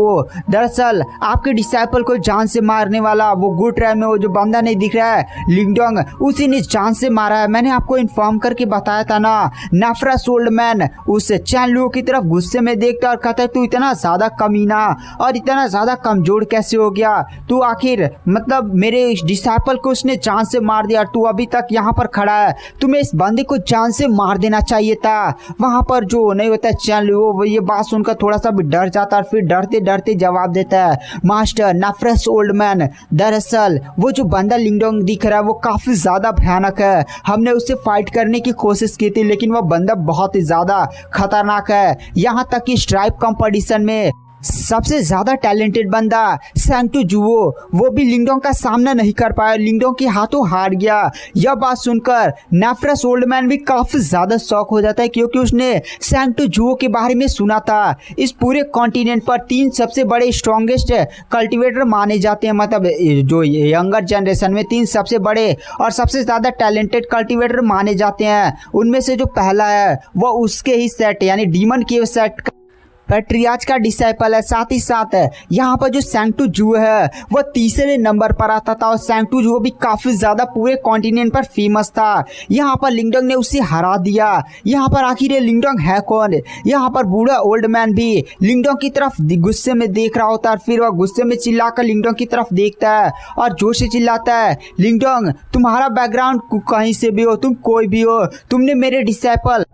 दरअसल आपके डिसाइपल को जान से मारने वाला वो गुड ट्राइब में वो जो बंदा नहीं दिख रहा है लिंगडोंग, उसी ने जान से मारा है। मैंने आपको इन्फॉर्म करके बताया था ना। नेफ्रस ओल्डमैन उस चैन लू की तरफ गुस्से में देखता और कहता है, तू इतना ज्यादा कमीना और इतना ज्यादा कमजोर कैसे हो गया? तू आखिर मतलब मेरे डिसाइपल को उसने जान से मार दिया, तू अभी तक यहाँ पर खड़ा है। तुम्हें इस बंदे को जान से मार देना चाहिए था। वहां पर जो नहीं होता है चैन लू, वो ये बात सुनकर थोड़ा सा भी डर जाता है और फिर डरते डरते जवाब देता है, मास्टर नेफ्रस ओल्डमैन, दरअसल वो जो बंदा लिंगडोंग दिख रहा है वो काफी ज्यादा भयानक है। हमने उससे फाइट करने की कोशिश की थी लेकिन वो बंदा बहुत ही ज्यादा खतरनाक है। यहाँ तक कि स्ट्राइप कंपटीशन में सबसे ज्यादा टैलेंटेड बंदा सैंक्टो जुओ वो भी लिंगडोंग का सामना नहीं कर पाया, लिंगडोंग के हाथों हार गया। यह बात सुनकर नेफ्रस ओल्डमैन भी काफी ज्यादा शॉक हो जाता है क्योंकि उसने सैंक्टो जुओ के बारे में सुना था। इस पूरे कॉन्टिनेंट पर 3 सबसे बड़े स्ट्रॉन्गेस्ट कल्टीवेटर माने जाते हैं, मतलब जो यंगर जनरेशन में 3 सबसे बड़े और सबसे ज्यादा टैलेंटेड कल्टीवेटर माने जाते हैं। उनमें से जो पहला है वह उसके ही सेट यानी डीमन के सेट पैट्रियाच का डिसाइपल है। साथ ही साथ यहाँ पर जो सैंक्टो जुओ है वह तीसरे नंबर पर आता था और सैंक्टो जुओ भी काफी ज्यादा पूरे कॉन्टिनेंट पर फेमस था। यहाँ पर लिंगडोंग ने उसे हरा दिया। यहाँ पर आखिर ये लिंगडोंग है कौन? यहाँ पर बूढ़ा ओल्ड मैन भी लिंगडोंग की तरफ गुस्से में देख रहा होता है। फिर वह गुस्से में चिल्लाकर लिंगडोंग की तरफ देखता है और जोर से चिल्लाता है, लिंगडोंग तुम्हारा बैकग्राउंड कहीं से भी हो, तुम कोई भी हो, तुमने मेरे डिसाइपल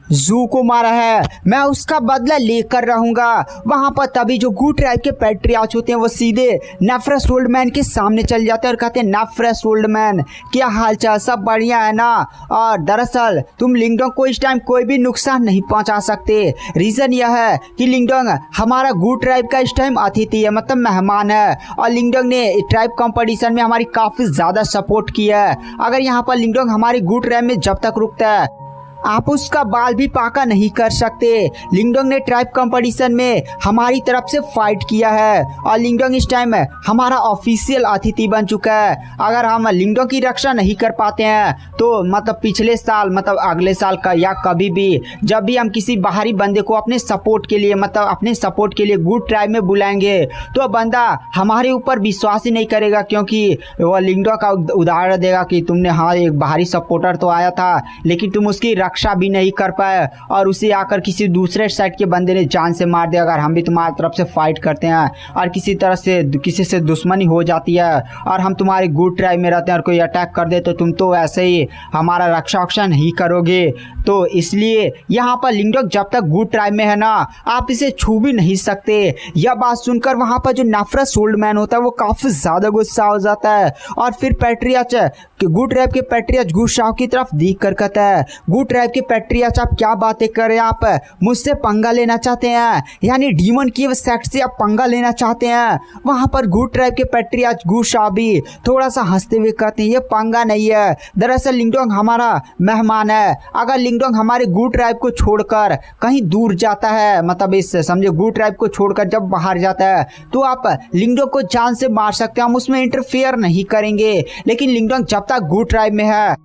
जू को मारा है, मैं उसका बदला लेकर रहूंगा। वहां पर तभी जो गू ट्राइब के पैट्रियाच होते हैं वो सीधे नेफ्रस ओल्डमैन के सामने चल जाते हैं और कहते हैं, नेफ्रस ओल्डमैन क्या हालचाल, सब बढ़िया है ना? और दरअसल तुम लिंगडोंग को इस टाइम कोई भी नुकसान नहीं पहुंचा सकते। रीजन यह है कि लिंगडोंग हमारा गू ट्राइब का इस टाइम अतिथि है, मतलब मेहमान है, और लिंगडोंग ने ट्राइब कंपटीशन में हमारी काफी ज्यादा सपोर्ट किया है। अगर यहाँ पर लिंगडोंग हमारी गू ट्राइब में जब तक रुकता है आप उसका बाल भी पाका नहीं कर सकते। लिंगडोंग ने ट्राइब कंपटीशन में हमारी तरफ से फाइट किया है और लिंगडोंग इस टाइम हमारा ऑफिशियल अतिथि बन चुका है। अगर हम लिंगडोंग की रक्षा नहीं कर पाते हैं तो मतलब पिछले साल मतलब अगले साल का या कभी भी जब भी हम किसी बाहरी बंदे को अपने सपोर्ट के लिए मतलब अपने सपोर्ट के लिए गुड ट्राइब में बुलाएंगे तो बंदा हमारे ऊपर विश्वास ही नहीं करेगा, क्योंकि वह लिंगडोंग का उदाहरण देगा कि तुमने हाँ एक बाहरी सपोर्टर तो आया था लेकिन तुम उसकी रक्षा भी नहीं कर पाए और उसे आकर किसी दूसरे साइड के बंदे ने जान से मार दिया। अगर हम भी तुम्हारी तरफ से फाइट करते हैं और किसी तरह से किसी से दुश्मनी हो जाती है और हम तुम्हारे गुड ट्राइब में रहते हैं और कोई अटैक कर दे तो तुम तो ऐसे ही हमारा रक्षा वक्षा नहीं करोगे। तो इसलिए यहाँ पर लिंगडोंग जब तक गुड ट्राइब में है ना आप इसे छू भी नहीं सकते। यह बात सुनकर वहाँ पर जो नेफ्रस ओल्डमैन होता है वो काफी ज्यादा गुस्सा हो जाता है और फिर पैट्रियाच गुड ट्राइब के पैट्रियाच गुस्सा की तरफ देख कर कहता है, गुड ट्राइब के पैट्रियाच आप क्या बातें कर रहे हैं? आप मुझसे पंगा लेना चाहते हैं, यानी डीमन की सेक्ट से आप पंगा लेना चाहते हैं? वहां पर गुड ट्राइब के पैट्रियाच गुस्सा भी थोड़ा सा हंसते हुए कहते हैं, ये पंगा नहीं है, दरअसल लिंगडोंग हमारा मेहमान है। अगर लिंगडोंग हमारे गुड ट्राइब को छोड़कर कहीं दूर जाता है, मतलब इस समझे गुड ट्राइब को छोड़कर जब बाहर जाता है तो आप लिंगडोंग को जान से मार सकते हैं, हम उसमें इंटरफेयर नहीं करेंगे। लेकिन लिंगडोंग जब तक गुड ट्राइब में है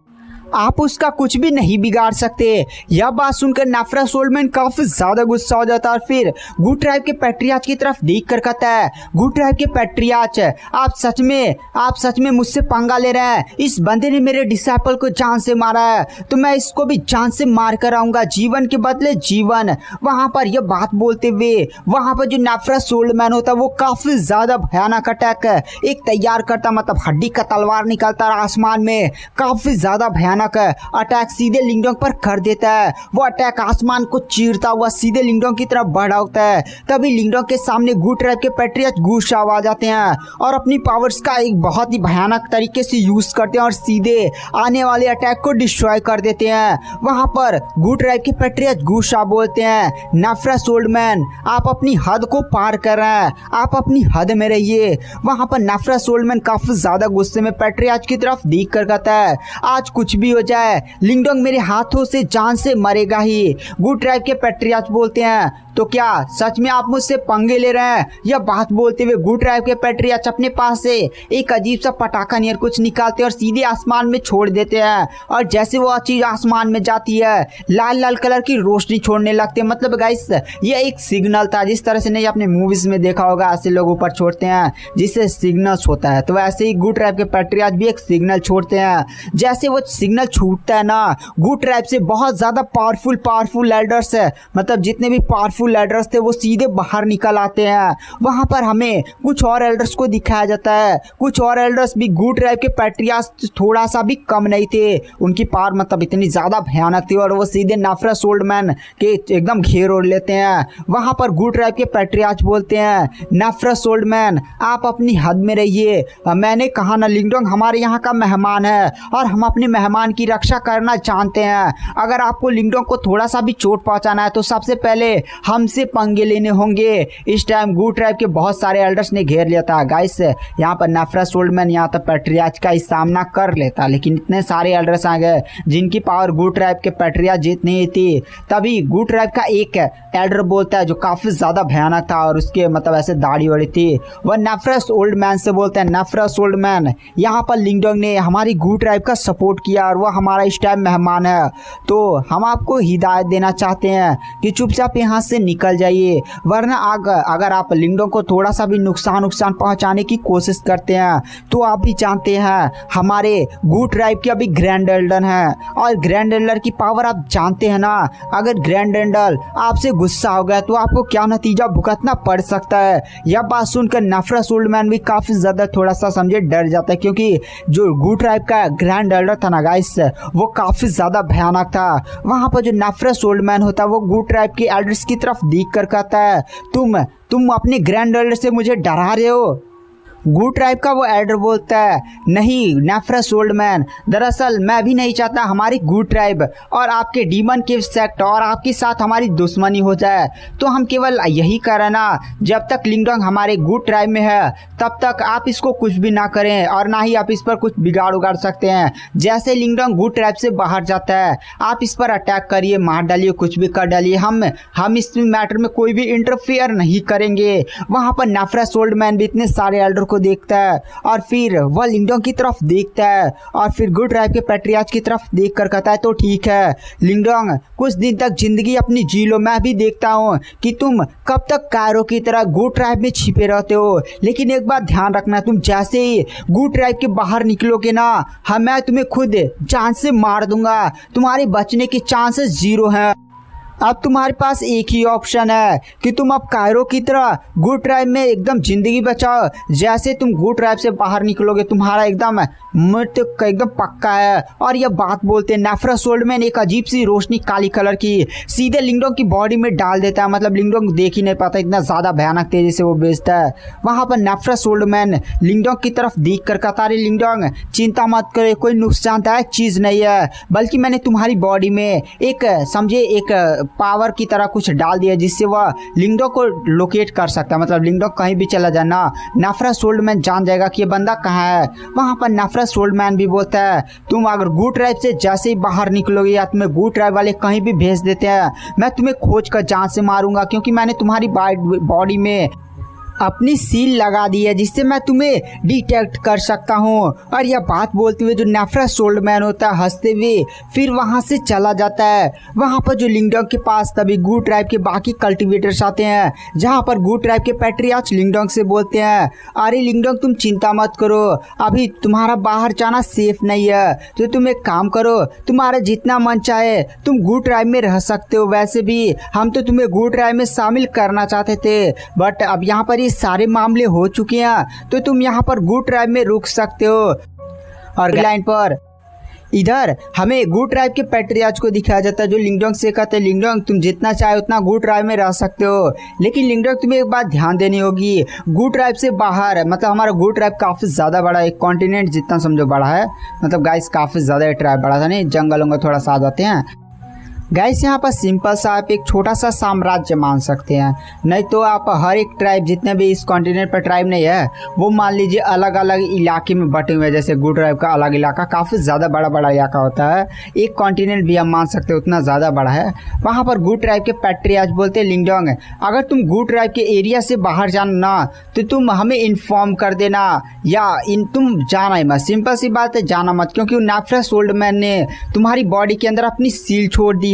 आप उसका कुछ भी नहीं बिगाड़ सकते। यह बात सुनकर नेफ्रस ओल्डमैन काफी ज्यादा गुस्सा हो जाता है और फिर गुड ट्राइब के पैट्रियाच की तरफ देख कर कहता है, गुड ट्राइब के पैट्रियाच आप सच में मुझसे पंगा ले रहे हैं? इस बंदे ने मेरे डिसाइपल को जान से मारा है तो मैं इसको भी जान से मार कर आऊंगा, जीवन के बदले जीवन। वहां पर यह बात बोलते हुए वहां पर जो नेफ्रस ओल्डमैन होता है वो काफी ज्यादा भयानक अटैक एक तैयार करता, मतलब हड्डी का तलवार निकलता आसमान में, काफी ज्यादा भयानक अटैक सीधे लिंगडोंग पर कर देता है। वो अटैक आसमान को चीरता हुआ सीधे लिंगडोंग की तरफ बढ़ा होता है। तभी लिंगडोंग के सामने गुड ट्राइब के पैट्रियाच गुस्सा आ जाते हैं और अपनी पावर्स का एक बहुत ही भयानक तरीके से यूज करते हैं और सीधे आने वाले अटैक को डिस्ट्रॉय कर देते हैं। वहां पर गुड ट्राइब के पैट्रियाच गुस्सा बोलते हैं, नेफ्रस ओल्डमैन आप अपनी हद को पार कर रहे हैं, आप अपनी हद में रहिए। वहां पर नेफ्रस ओल्डमैन काफी ज्यादा गुस्से में पैट्रियाच की तरफ देख कर कहता है, आज कुछ भी भी हो जाए लिंगडोंग मेरे हाथों से जान से मरेगा ही। गुड ट्राइब के पैट्रियार्च बोलते हैं तो क्या सच में आप मुझसे पंगे ले रहे हैं? यह बात बोलते हुए गुड ट्राइब के पैट्रियार्च अपने पास से एक अजीब सा पटाखा नियर कुछ निकालते और सीधे आसमान में छोड़ देते हैं। और जैसे वो चीज आसमान में जाती है लाल लाल कलर की रोशनी छोड़ने लगते हैं। मतलब गाइस ये एक सिग्नल था, जिस तरह से नहीं आपने मूवीज में देखा होगा ऐसे लोग ऊपर छोड़ते हैं जिससे सिग्नल्स होता है, तो वैसे ही गुड ट्राइब के पैट्रियार्च भी एक सिग्नल छोड़ते हैं। जैसे वो सिग्नल छूटता है ना, गुड ट्राइब से बहुत ज्यादा पावरफुल एल्डर्स है, मतलब जितने भी पावरफुल एल्डर्स थे वो सीधे बाहर निकल आते हैं। वहां पर हमें कुछ और एल्डर्स को दिखाया जाता है। कुछ और एल्डर्स भी गुड ट्राइब के पैट्रियार्च थोड़ा सा भी कम नहीं थे, उनकी पावर मतलब इतनी ज्यादा भयानक थी और वो सीधे नेफ्रस ओल्डमैन के एकदम घेर ओढ़ लेते हैं। वहां पर गुड ट्राइब के पैट्रियार्च बोलते हैं नेफ्रस ओल्डमैन आप अपनी हद में रहिए, मैंने कहा ना लिंगडोंग हमारे यहाँ का मेहमान है और हम अपने मेहमान की रक्षा करना जानते हैं। अगर आपको लिंगडोंग को थोड़ा सा भी चोट पहुंचाना है तो सबसे पहले हमसे पंगे लेने होंगे। इस टाइम गुड ट्राइब के बहुत सारे एल्डर्स ने घेर लिया था। गाइस यहाँ पर नेफ्रस ओल्डमैन यहाँ तक पैट्रियार्च का ही सामना कर लेता, लेकिन इतने सारे एल्डर्स आ गए जिनकी पावर गुड ट्राइब के पैट्रियार्च जीत नहीं थी। तभी गुड ट्राइब का एक एल्डर बोलता है जो काफी ज्यादा भयानक था और उसके मतलब ऐसे दाढ़ी वाड़ी थी, वह नेफ्रस ओल्डमैन से बोलते हैं नेफ्रस ओल्डमैन यहाँ पर लिंगडोंग ने हमारी गुड ट्राइब का सपोर्ट किया और वह हमारा इस टाइम मेहमान है, तो हम आपको हिदायत देना चाहते हैं कि चुपचाप यहाँ से निकल जाइए, वरना अगर आप लिंगडोंग को थोड़ा सा भी नुकसान पहुंचाने की कोशिश करते हैं तो आप भी जानते हैं हमारे गुड ट्राइब के अभी ग्रैंड एल्डर हैं और ग्रैंड एल्डर की पावर आप जानते हैं ना। अगर ग्रैंड एल्डर आपसे गुस्सा हो गया तो आपको क्या नतीजा भुगतना पड़ सकता है। यह बात सुनकर नेफ्रस ओल्डमैन भी काफी ज्यादा थोड़ा सा समझे डर जाता है, क्योंकि जो गुड ट्राइब का ग्रैंड एल्डर था ना गाइस वो काफी ज्यादा भयानक था। वहां पर जो नेफ्रस ओल्डमैन होता है वो गुड ट्राइब के एल्डर्स की तरफ देख कर कहता है तुम अपने ग्रैंड एल्डर से मुझे डरा रहे हो। गुड ट्राइब का वो एल्डर बोलता है नहीं नेफ्रस ओल्डमैन, दरअसल मैं भी नहीं चाहता हमारी गुड ट्राइब और आपके डीमन केव सेक्ट और आपके साथ हमारी दुश्मनी हो जाए, तो हम केवल यही कर रहे ना जब तक लिंगडोंग हमारे गुड ट्राइब में है तब तक आप इसको कुछ भी ना करें और ना ही आप इस पर कुछ बिगाड़ उगाड़ सकते हैं। जैसे लिंगडोंग गुड ट्राइब से बाहर जाता है आप इस पर अटैक करिए, मार डालिए, कुछ भी कर डालिए, हम इस मैटर में कोई भी इंटरफेयर नहीं करेंगे। वहां पर नेफ्रस ओल्डमैन भी इतने सारे एल्डर को देखता है और फिर वह लिंगडोंग की तरफ देखता है और फिर गुड ट्राइब के पैट्रियार्च की तरफ देखकर कहता है तो ठीक है लिंगडोंग कुछ दिन तक जिंदगी अपनी जी लो, मैं भी देखता हूँ कि तुम कब तक कायरो की तरह गुड ट्राइब में छिपे रहते हो, लेकिन एक बात ध्यान रखना तुम जैसे ही गुड ट्राइब के बाहर निकलोगे ना मैं तुम्हें खुद जान से मार दूंगा, तुम्हारे बचने के चांसेस 0 हैं। अब तुम्हारे पास एक ही ऑप्शन है कि तुम अब कायरो की तरह गुड ट्राइब में एकदम जिंदगी बचाओ। जैसे तुम गुड ट्राइब से बाहर निकलोगे तुम्हारा एकदम मृत्यु एकदम पक्का है। और यह बात बोलते नेफ्रस ओल्डमैन एक अजीब सी रोशनी काली कलर की सीधे लिंगडोंग की बॉडी में डाल देता है, मतलब लिंगडोंग देख ही नहीं पाता, इतना ज्यादा भयानक तेजी से वो बेचता है। वहां पर नेफ्रस ओल्डमैन लिंगडोंग की तरफ देख कर कहता है लिंगडोंग चिंता मत करे, कोई नुकसानदायक चीज नहीं है, बल्कि मैंने तुम्हारी बॉडी में एक समझे एक पावर की तरह कुछ डाल दिया जिससे वह लिंगडोंग को लोकेट कर सकता है, मतलब लिंगडोंग कहीं भी चला जाए ना नेफ्रस ओल्डमैन जान जाएगा कि ये बंदा कहाँ है। वहां पर नेफ्रस ओल्डमैन भी बोलता है तुम अगर गुड ट्राइब से जैसे ही बाहर निकलोगे या तुम्हें गुड ट्राइब वाले कहीं भी भेज देते हैं मैं तुम्हें खोज कर जान से मारूंगा, क्योंकि मैंने तुम्हारी बॉडी में अपनी सील लगा दी है जिससे मैं तुम्हें डिटेक्ट कर सकता हूँ। और यह बात बोलते हुए जो नेफ्रस ओल्डमैन होता है हंसते हुए फिर वहां से चला जाता है। वहां पर जो लिंगडोंग के पास तभी गुड ट्राइब के बाकी कल्टिवेटर्स आते हैं, जहां पर गुड ट्राइब के पैट्रियार्च लिंगडोंग से बोलते हैं अरे लिंगडोंग तुम चिंता मत करो, अभी तुम्हारा बाहर जाना सेफ नहीं है, तो तुम एक काम करो तुम्हारा जितना मन चाहे तुम गुड ट्राइब में रह सकते हो। वैसे भी हम तो तुम्हें गुड ट्राइब में शामिल करना चाहते थे, बट अब यहाँ पर सारे मामले हो चुके हैं तो तुम यहाँ पर गुड ट्राइब में रुक सकते हो। और लाइन पर इधर हमें गुड ट्राइब के पैट्रियार्च को दिखाया जाता है जो लिंगडोंग से कहते हैं लिंगडोंग तुम जितना चाहे उतना गुड ट्राइब में रह सकते हो, लेकिन लिंगडोंग तुम्हें एक बात ध्यान देनी होगी गुड ट्राइब से बाहर मतलब हमारा गुड ट्राइब काफ़ी ज़्यादा बड़ा है, एक कॉन्टिनेंट जितना समझो बड़ा है, मतलब गाइस काफ़ी ज़्यादा ट्राइब बड़ा था, नहीं जंगलों में थोड़ा सा आ जाते हैं। गाइस यहाँ पर सिंपल सा आप एक छोटा सा साम्राज्य मान सकते हैं, नहीं तो आप हर एक ट्राइब जितने भी इस कॉन्टिनेंट पर ट्राइब नहीं है वो मान लीजिए अलग अलग इलाके में बटे हुए हैं। जैसे गू ट्राइब का अलग इलाका काफ़ी ज़्यादा बड़ा बड़ा इलाका होता है, एक कॉन्टिनेंट भी हम मान सकते हैं उतना ज़्यादा बड़ा है। वहाँ पर गू ट्राइब के पैट्रियार्च बोलते हैं लिंगडोंग, अगर तुम गू ट्राइब के एरिया से बाहर जाना ना तो तुम हमें इन्फॉर्म कर देना, या तुम जाना ही मत, सिंपल सी बात है जाना मत, क्योंकि नेफ्रस ओल्ड मैन ने तुम्हारी बॉडी के अंदर अपनी सील छोड़ दी है।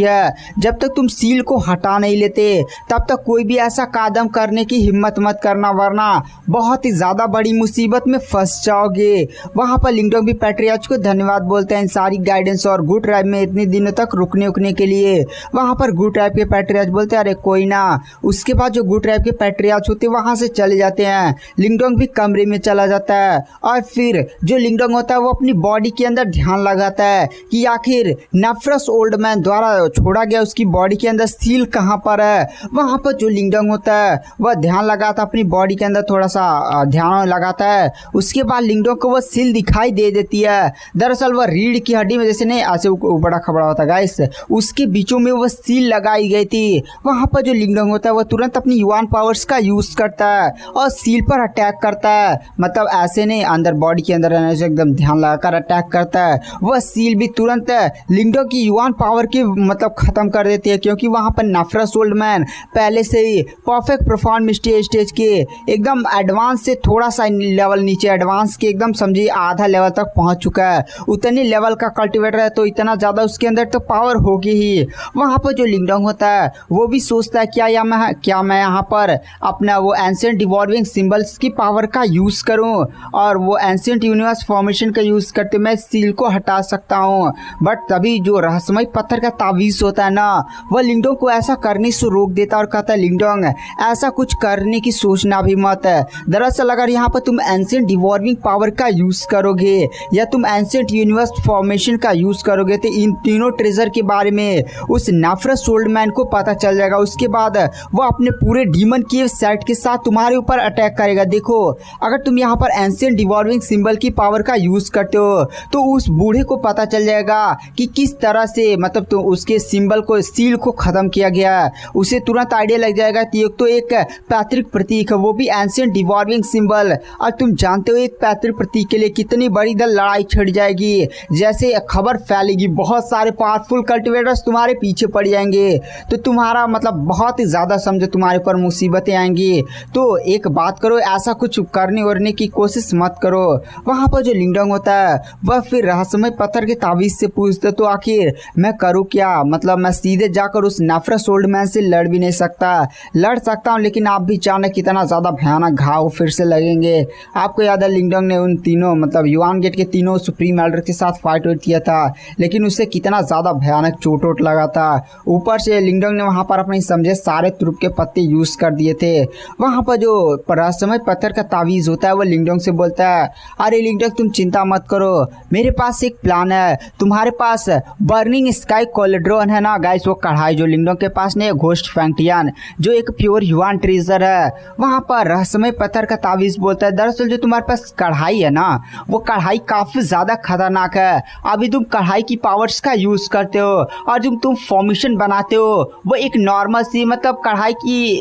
जब तक तुम सील को हटा नहीं लेते तब तक कोई भी ऐसा कदम करने की हिम्मत मत करना, वरना बहुत ही ज़्यादा बड़ी मुसीबत में फंस जाओगे। वहाँ पर लिंगडोंग भी पैट्रियार्च को धन्यवाद बोलते हैं इन सारी गाइडेंस और गू ट्राइब में इतने दिनों तक रुकने के लिए। वहाँ पर गू ट्राइब के पैट्रियार्च बोलते हैं अरे कोई ना। उसके बाद जो गू ट्राइब के पैट्रियार्च होते हैं वहाँ से चले जाते हैं। लिंगडोंग भी कमरे में चला जाता है और फिर जो लिंगडोंग होता है वो अपनी बॉडी के अंदर ध्यान लगाता है कि आखिर नेफ्रस ओल्ड मैन द्वारा छोड़ा गया उसकी बॉडी के अंदर सील कहाँ पर है। वहाँ पर जो लिंगडोंग होता है वह ध्यान लगाता है, अपनी बॉडी के अंदर थोड़ा सा ध्यान लगाता है। उसके बाद लिंगडोंग को वह सील दिखाई दे देती है। दरअसल वह रीढ़ की हड्डी में जैसे नहीं ऐसे बड़ा खबड़ा होता गाइस, उसके बीचों में वह सील लगाई गई थी। वहाँ पर जो लिंगडोंग होता है वह तुरंत अपनी युआन पावर्स का यूज़ करता है और सील पर अटैक करता है, मतलब ऐसे नहीं अंदर बॉडी के अंदर रहने से एकदम ध्यान लगाकर अटैक करता है। वह सील भी तुरंत लिंगडोंग की युआन पावर की मतलब ख़त्म कर देती है, क्योंकि वहाँ पर नेफ्रस ओल्ड मैन पहले से ही परफेक्ट परफॉर्म स्टेज के एकदम एडवांस से थोड़ा सा लेवल नीचे एडवांस के एकदम समझिए आधा लेवल तक पहुँच चुका है। उतने लेवल का कल्टिवेटर है तो इतना ज़्यादा उसके अंदर तो पावर होगी ही। वहाँ पर जो लिंगडोंग होता है वो भी सोचता है क्या मैं यहाँ पर अपना वो एंशिएंट डिवॉल्विंग सिंबल्स की पावर का यूज़ करूँ और वो एंशिएंट यूनिवर्स फॉर्मेशन का यूज़ करते मैं सील को हटा सकता हूँ। बट तभी जो रहस्यमय पत्थर का तावीज़ होता है ना वह लिंगडोंग को ऐसा करने से रोक देता और कहता है लिंगडोंग ऐसा कुछ करने की सोचना भी मत है। दरअसल अगर यहाँ पर तुम एंशिएंट डिवॉल्विंग पावर का यूज़ करोगे या तुम एंशिएंट यूनिवर्स फॉर्मेशन का यूज़ करोगे तो इन तीनों ट्रेजर के बारे में उस नेफ्रस ओल्ड मैन को पता चल जाएगा। उसके बाद वो अपने पूरे डीमन केव सेट के साथ तुम्हारे ऊपर अटैक करेगा। देखो अगर तुम यहाँ पर एंशिएंट डिवॉल्विंग सिंबल की पावर का यूज़ करते हो तो उस बूढ़े को पता चल जाएगा कि किस तरह से मतलब तो उसके सिंबल को सील को ख़त्म किया गया है। उसे तुरंत आइडिया लग जाएगा कि तो एक पैतृक प्रतीक है वो भी एंशिएंट डिवॉल्विंग सिंबल, और तुम जानते हो एक पैतृक प्रतीक के लिए कितनी बड़ी लड़ाई छिड़ जाएगी। जैसे खबर फैलेगी बहुत सारे पावरफुल कल्टिवेटर्स तुम्हारे पीछे पड़ जाएंगे तो तुम्हारा मतलब बहुत ही ज़्यादा समझो तुम्हारे ऊपर मुसीबतें आएंगी। तो एक बात करो ऐसा कुछ करने वरने की कोशिश मत करो। वहाँ पर जो लिंगडोंग होता है वह फिर रहस्यमय पत्थर के तावीज़ से पूछते तो आखिर मैं करूँ क्या, मतलब मैं सीधे जाकर उस नेफ्रस ओल्ड मैन से लड़ भी नहीं सकता, लड़ सकता हूँ लेकिन आप भी जाने कितना ज़्यादा भयानक घाव फिर से लगेंगे। आपको याद है लिंगडोंग ने उन तीनों मतलब युआन गेट के तीनों सुप्रीम एल्डर के साथ फाइट किया था लेकिन उससे कितना ज़्यादा भयानक चोट लगा था। ऊपर से लिंगडोंग ने वहाँ पर अपने समझे सारे तुरुप के पत्ते यूज़ कर दिए थे। वहाँ पर जो रहस्यमय पत्थर का तावीज़ होता है वो लिंगडोंग से बोलता है अरे लिंगडोंग तुम चिंता मत करो, मेरे पास एक प्लान है। तुम्हारे पास बर्निंग स्काई कोलेड्रोन है ना गाइस, वो कढ़ाई जो लिंगडोंग के पास नहीं है, घोस्ट फैंगटियन जो एक प्योर युआन ट्रेजर है। वहाँ पर रहस्यमय पत्थर का तावीज़ बोलता है दरअसल जो तुम्हारे पास कढ़ाई है ना वो कढ़ाई काफ़ी ज़्यादा खतरनाक है। अभी तुम कढ़ाई की पावर्स का यूज़ करते हो और जो तुम फॉर्मेशन बनाते हो वो एक नॉर्मल सी मतलब कढ़ाई की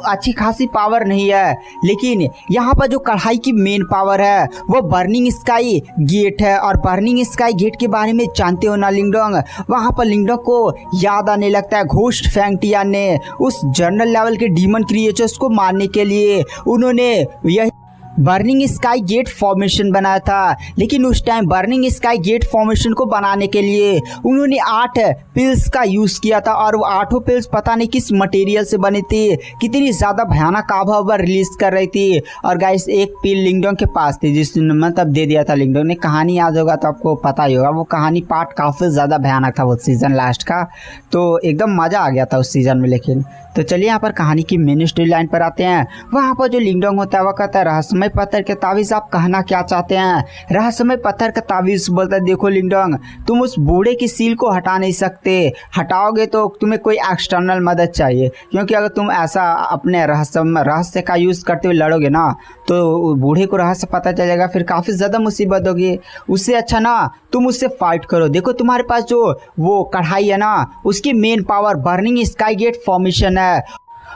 अच्छी खासी पावर नहीं है, लेकिन यहाँ पर जो कढ़ाई की मेन पावर है वो बर्निंग स्काई गेट है। और बर्निंग स्काई गेट के बारे में जानते हो ना लिंगडोंग, वहाँ पर लिंगडोंग को याद आने लगता है घोस्ट फैंगटियन ने उस जनरल लेवल के डीमन क्रिएचर्स को मारने के लिए उन्होंने यह बर्निंग स्काई गेट फॉर्मेशन बनाया था। लेकिन उस time burning sky gate formation को बनाने के लिए उन्होंने 8 पिल्स का यूज़ किया था और वो 8 पिल्स पता नहीं किस मटेरियल से बनी थी, कितनी ज़्यादा भयानक आबहवा रिलीज कर रही थी। और गाइस एक पिल लिंगडोंग के पास थी जिसने मतलब दे दिया था लिंगडोंग ने। कहानी याद होगा तो आपको पता ही होगा, वो कहानी पार्ट काफ़ी ज़्यादा भयानक था वो सीज़न लास्ट का, तो एकदम मज़ा आ गया था उस सीज़न में। लेकिन तो चलिए यहाँ पर कहानी की मेन स्टोरी लाइन पर आते हैं। वहाँ पर जो लिंगडोंग होता है वह कहता है रहस्यमय रहस्यमय पत्थर के ताबीज आप कहना क्या चाहते हैं? रहस्यमय पत्थर का ताबीज बोलता है, देखो लिंगडोंग, तुम उस बूढ़े की सील को हटा नहीं सकते, हटाओगे तो तुम्हें कोई एक्सटर्नल मदद चाहिए, क्योंकि अगर तुम ऐसा अपने रहस्य का यूज़ करते हुए लड़ोगे ना तो बूढ़े को रहस्य पता चलेगा, फिर काफ़ी ज़्यादा मुसीबत होगी। उससे अच्छा ना तुम उससे फाइट करो। देखो तुम्हारे पास जो वो कढ़ाई है ना, उसकी main power burning sky gate formation है,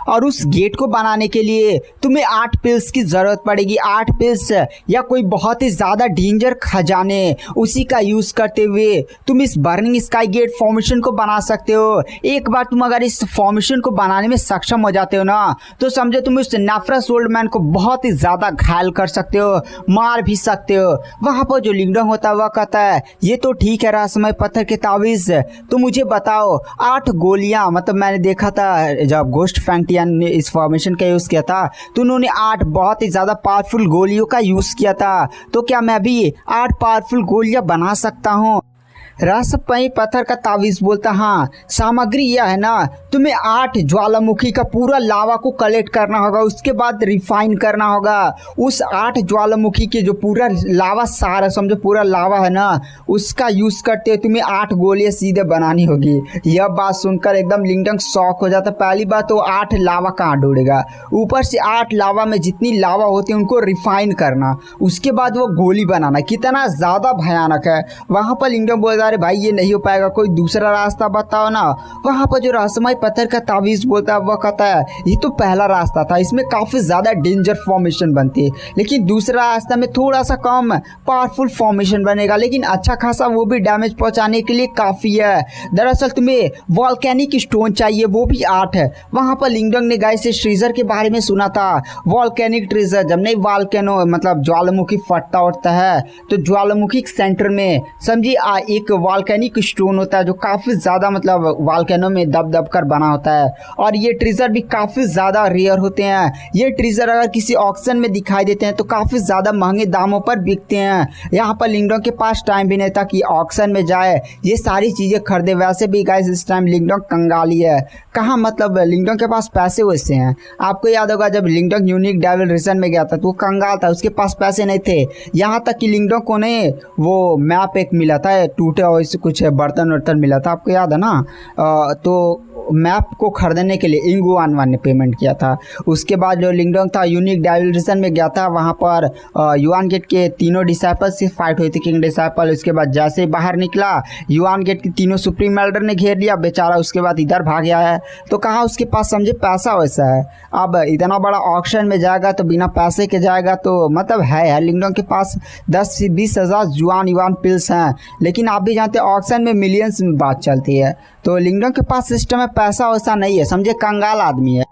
और उस गेट को बनाने के लिए तुम्हें 8 पिल्स की ज़रूरत पड़ेगी। 8 पिल्स या कोई बहुत ही ज़्यादा डेंजर खजाने, उसी का यूज़ करते हुए तुम इस बर्निंग स्काई गेट फॉर्मेशन को बना सकते हो। एक बार तुम अगर इस फॉर्मेशन को बनाने में सक्षम हो जाते हो ना, तो समझो तुम उस नेफ्रस ओल्ड मैन को बहुत ही ज़्यादा घायल कर सकते हो, मार भी सकते हो। वहाँ पर जो लिंगडोंग होता है वह कहता है, ये तो ठीक है रहस्यमय पत्थर के तावीज़, तो मुझे बताओ 8 गोलियाँ, मतलब मैंने देखा था जब गोस्ट फैंगटियन ने इस फॉर्मेशन का यूज़ किया था तो उन्होंने 8 बहुत ही ज़्यादा पावरफुल गोलियों का यूज़ किया था, तो क्या मैं भी 8 पावरफुल गोलियां बना सकता हूँ? रहस्यमय पत्थर का तावीज़ बोलता, हाँ सामग्री यह है ना, तुम्हें 8 ज्वालामुखी का पूरा लावा को कलेक्ट करना होगा, उसके बाद रिफाइन करना होगा। उस 8 ज्वालामुखी के जो पूरा लावा सारा, समझो पूरा लावा है ना, उसका यूज़ करते हुए तुम्हें 8 गोलियां सीधे बनानी होगी। यह बात सुनकर एकदम लिंगडोंग शॉक हो जाता। पहली बात तो 8 लावा कहाँ ढूंढेगा, ऊपर से 8 लावा में जितनी लावा होती है उनको रिफाइन करना, उसके बाद वो गोली बनाना, कितना ज़्यादा भयानक है। वहाँ पर लिंगडोंग बोल, अरे भाई ये नहीं हो पाएगा, कोई दूसरा रास्ता बताओ ना। वहाँ पर जो रहस्यमय पत्थर का तावीज़ बोलता है वह कहता है, ये तो पहला रास्ता था, इसमें काफ़ी ज़्यादा डेंजर फॉर्मेशन बनती है, लेकिन दूसरा रास्ता में थोड़ा सा कम पावरफुल फॉर्मेशन बनेगा, लेकिन अच्छा खासा वो भी डैमेज पहुँचाने के लिए काफ़ी है। दरअसल तुम्हें वॉल्केनिक स्टोन चाहिए, वो भी 8 है। वहाँ पर लिंगडोंग ने गाइस इस ट्रेजर के बारे में सुना था, वॉल्केनिक ट्रेजर। जब नहीं वॉल्केनो मतलब ज्वालामुखी फटता उठता है तो ज्वालामुखी सेंटर में समझिए एक वॉल्केनिक स्टोन होता है जो काफ़ी ज़्यादा मतलब वॉल्केनो में दब दब कर बना होता है, और ये ट्रेजर भी काफ़ी ज़्यादा रेयर होते हैं। ये ट्रेजर अगर किसी ऑक्शन में दिखाई देते हैं तो काफ़ी ज़्यादा महंगे दामों पर बिकते हैं। यहाँ पर लिंगडोंग के पास टाइम भी नहीं था कि ऑक्शन में जाए ये सारी चीज़ें खरीदे। वैसे भी गाइस इस टाइम लिंगडोंग कंगाली है, कहाँ मतलब लिंगडोंग के पास पैसे वैसे हैं। आपको याद होगा जब लिंगडोंग यूनिक डेविल रीजन में गया था तो वो कंगाल था, उसके पास पैसे नहीं थे। यहाँ तक कि लिंगडोंग को ने वो मैप एक मिला था, टूटे और इससे कुछ बर्तन वर्तन मिला था, आपको याद है ना। तो मैप को खरीदने के लिए इंगुआनवान ने पेमेंट किया था। उसके बाद जो लिंगडोंग था यूनिक डेविल रीजन में गया था, वहाँ पर युआन गेट के तीनों डिसाइपल से फाइट हुई थी, किंग डिसाइपल। उसके बाद जैसे बाहर निकला युआन गेट के तीनों सुप्रीम एल्डर ने घेर लिया बेचारा, उसके बाद इधर भाग गया है। तो कहाँ उसके पास समझे पैसा वैसा है, अब इतना बड़ा ऑक्शन में जाएगा तो बिना पैसे के जाएगा, तो मतलब है लिंगडोंग के पास 10 से 20 हज़ार युआन पिल्स हैं, लेकिन आप भी जानते हैं ऑक्शन में मिलियंस में बात चलती है। तो लिंगडोंग के पास सिस्टम में पैसा वैसा नहीं है, समझे कंगाल आदमी है।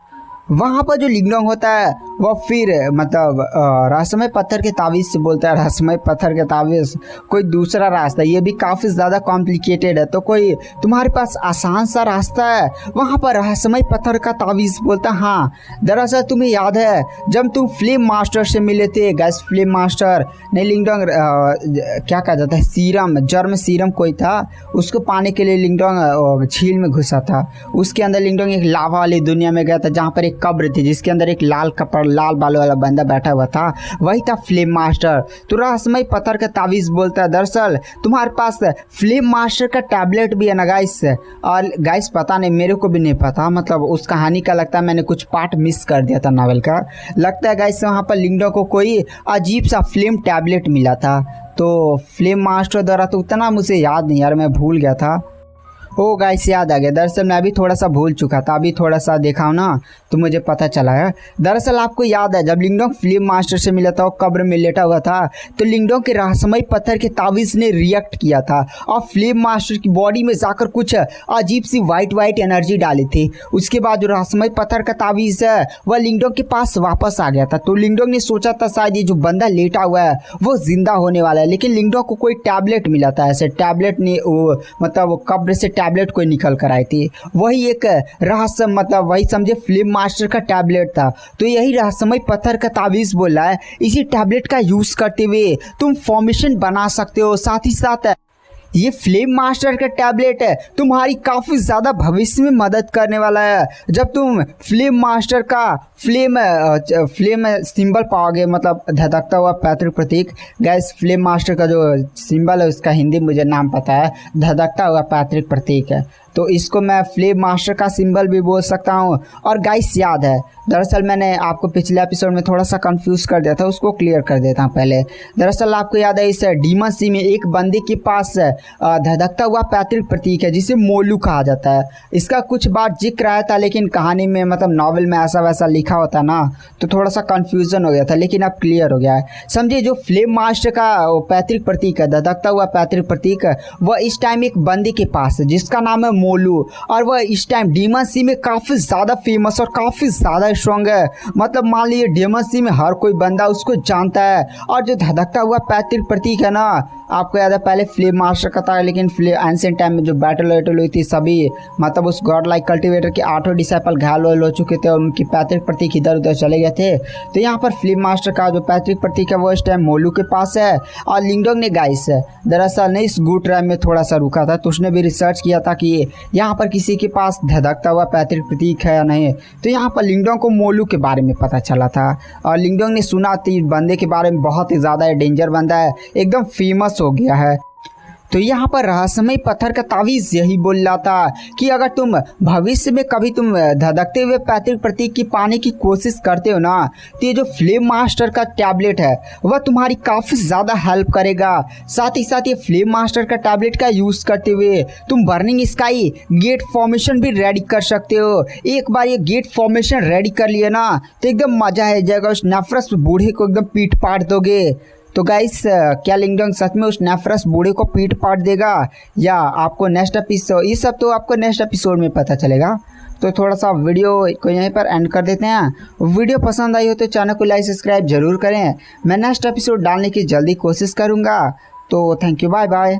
वहाँ पर जो लिंगडोंग होता है वह फिर मतलब रहस्यमय पत्थर के तावीज़ से बोलता है, रहस्यमय पत्थर के तावीज़ कोई दूसरा रास्ता, ये भी काफ़ी ज़्यादा कॉम्प्लिकेटेड है, तो कोई तुम्हारे पास आसान सा रास्ता है? वहाँ पर रहस्यमय पत्थर का तावीज़ बोलता है, हाँ दरअसल तुम्हें याद है जब तुम फ्लेम मास्टर से मिले थे, गैस फ्लेम मास्टर नहीं लिंगडोंग क्या कहा जाता है, सीरम, जर्म सीरम कोई था, उसको पाने के लिए लिंगडोंग झील में घुसा था। उसके अंदर लिंगडोंग एक लावा वाली दुनिया में गया था जहाँ पर कब्र थी जिसके अंदर एक लाल कपड़ा लाल बालों वाला बंदा बैठा हुआ था, वही था फ्लेम मास्टर। तो रहस्यमय पत्थर का तावीज़ बोलता है दरअसल तुम्हारे पास फ्लेम मास्टर का टैबलेट भी है ना गाइस। और गाइस पता नहीं, मेरे को भी नहीं पता, मतलब उस कहानी का लगता है मैंने कुछ पार्ट मिस कर दिया था नावल का। लगता है गाइस वहाँ पर लिंगडोंग को कोई अजीब सा फ्लेम टैबलेट मिला था, तो फ्लेम मास्टर द्वारा, तो उतना मुझे याद नहीं यार, मैं भूल गया था। ओ गाइस याद आ गया, दरअसल मैं अभी थोड़ा सा भूल चुका था, अभी थोड़ा सा देखा हूँ ना तो मुझे पता चला है। दरअसल आपको याद है जब लिंगडोंग फ्लेम मास्टर से मिला था और कब्र में लेटा हुआ था, तो लिंगडोंग के रहस्यमय पत्थर के तावीज़ ने रिएक्ट किया था और फ्लेम मास्टर की बॉडी में जाकर कुछ अजीब सी वाइट एनर्जी डाली थी। उसके बाद जो रहस्यमय पत्थर का तावीज़ है वह लिंगडोंग के पास वापस आ गया था। तो लिंगडोंग ने सोचा था शायद ये जो बंदा लेटा हुआ है वो जिंदा होने वाला है, लेकिन लिंगडोंग को कोई टैबलेट मिला था, ऐसे टैबलेट ने मतलब कब्र से टैबलेट कोई निकल कर आई थी, वही एक रहस्य, मतलब वही समझे फ्लेम मास्टर का टैबलेट था। तो यही रहस्यमय पत्थर का तावीज़ बोला है, इसी टैबलेट का यूज़ करते हुए तुम फॉर्मेशन बना सकते हो, साथ ही साथ ये फ्लेम मास्टर का टैबलेट है तुम्हारी काफ़ी ज़्यादा भविष्य में मदद करने वाला है। जब तुम फ्लेम मास्टर का फ्लेम सिंबल पाओगे, मतलब धधकता हुआ पैतृक प्रतीक। गैस फ्लेम मास्टर का जो सिंबल है उसका हिंदी मुझे नाम पता है, धधकता हुआ पैतृक प्रतीक है, तो इसको मैं फ्लेम मास्टर का सिंबल भी बोल सकता हूँ। और गाइस याद है, दरअसल मैंने आपको पिछले एपिसोड में थोड़ा सा कंफ्यूज कर दिया था, उसको क्लियर कर देता हूँ पहले। दरअसल आपको याद है इस डीमन सी में एक बंदे के पास धधकता हुआ पैतृक प्रतीक है जिसे मोलू कहा जाता है। इसका कुछ बार जिक्र आया था लेकिन कहानी में मतलब नॉवल में ऐसा वैसा लिखा होता ना, तो थोड़ा सा कन्फ्यूजन हो गया था, लेकिन अब क्लियर हो गया है। समझिए जो फ्लेम मास्टर का पैतृक प्रतीक है, धधकता हुआ पैतृक प्रतीक है, वह इस टाइम एक बंदे के पास है जिसका नाम है मोलू, और वह इस टाइम डीमन सी में काफ़ी ज़्यादा फेमस और काफ़ी ज़्यादा स्ट्रॉन्ग है। मतलब मान लीजिए डीमन सी में हर कोई बंदा उसको जानता है। और जो धधकता हुआ पैतृक प्रतीक है ना, आपको याद है पहले फ्लेम मास्टर का था, लेकिन एंशिएंट टाइम में जो बैटल वैटल हुई थी सभी मतलब उस गॉड लाइक कल्टिवेटर के 8 डिसाइपल घायल हो चुके थे और उनकी पैतृक प्रतीक इधर उधर चले गए थे। तो यहाँ पर फ्लेम मास्टर का जो पैतृक प्रतीक है वो इस टाइम मोलू के पास है। और लिंगडोंग ने गाइस दरअसल नहीं इस गूट रैम में थोड़ा सा रुका था, तो उसने भी रिसर्च किया था कि यहाँ पर किसी के पास धधकता हुआ पैतृक प्रतीक है या नहीं। तो यहाँ पर लिंगडोंग को मोलू के बारे में पता चला था और लिंगडोंग ने सुना थी बंदे के बारे में, बहुत ही ज़्यादा डेंजर बंदा है, एकदम फेमस हो गया है। तो यहाँ पर रहस्यमय पत्थर का तावीज़ यही बोल रहा था कि अगर तुम भविष्य में कभी तुम धधकते हुए पैतृक प्रतीक की पाने की कोशिश करते हो ना, तो ये जो फ्लेम मास्टर का टैबलेट है वह तुम्हारी काफ़ी ज़्यादा हेल्प करेगा। साथ ही साथ ये फ्लेम मास्टर का टैबलेट का यूज़ करते हुए तुम बर्निंग स्काई गेट फॉर्मेशन भी रेडी कर सकते हो। एक बार ये गेट फॉर्मेशन रेडी कर लिए ना तो एकदम मज़ा आ जाएगा, उस नेफ्रस बूढ़े को एकदम पीट पाट दोगे। तो गाइस क्या लिंगडोंग सच में उस नेफ्रस बूढ़े को पीट पाट देगा या आपको नेक्स्ट एपिसोड, ये सब तो आपको नेक्स्ट एपिसोड में पता चलेगा। तो थोड़ा सा वीडियो को यहीं पर एंड कर देते हैं। वीडियो पसंद आई हो तो चैनल को लाइक सब्सक्राइब जरूर करें। मैं नेक्स्ट एपिसोड डालने की जल्दी कोशिश करूँगा। तो थैंक यू, बाय बाय।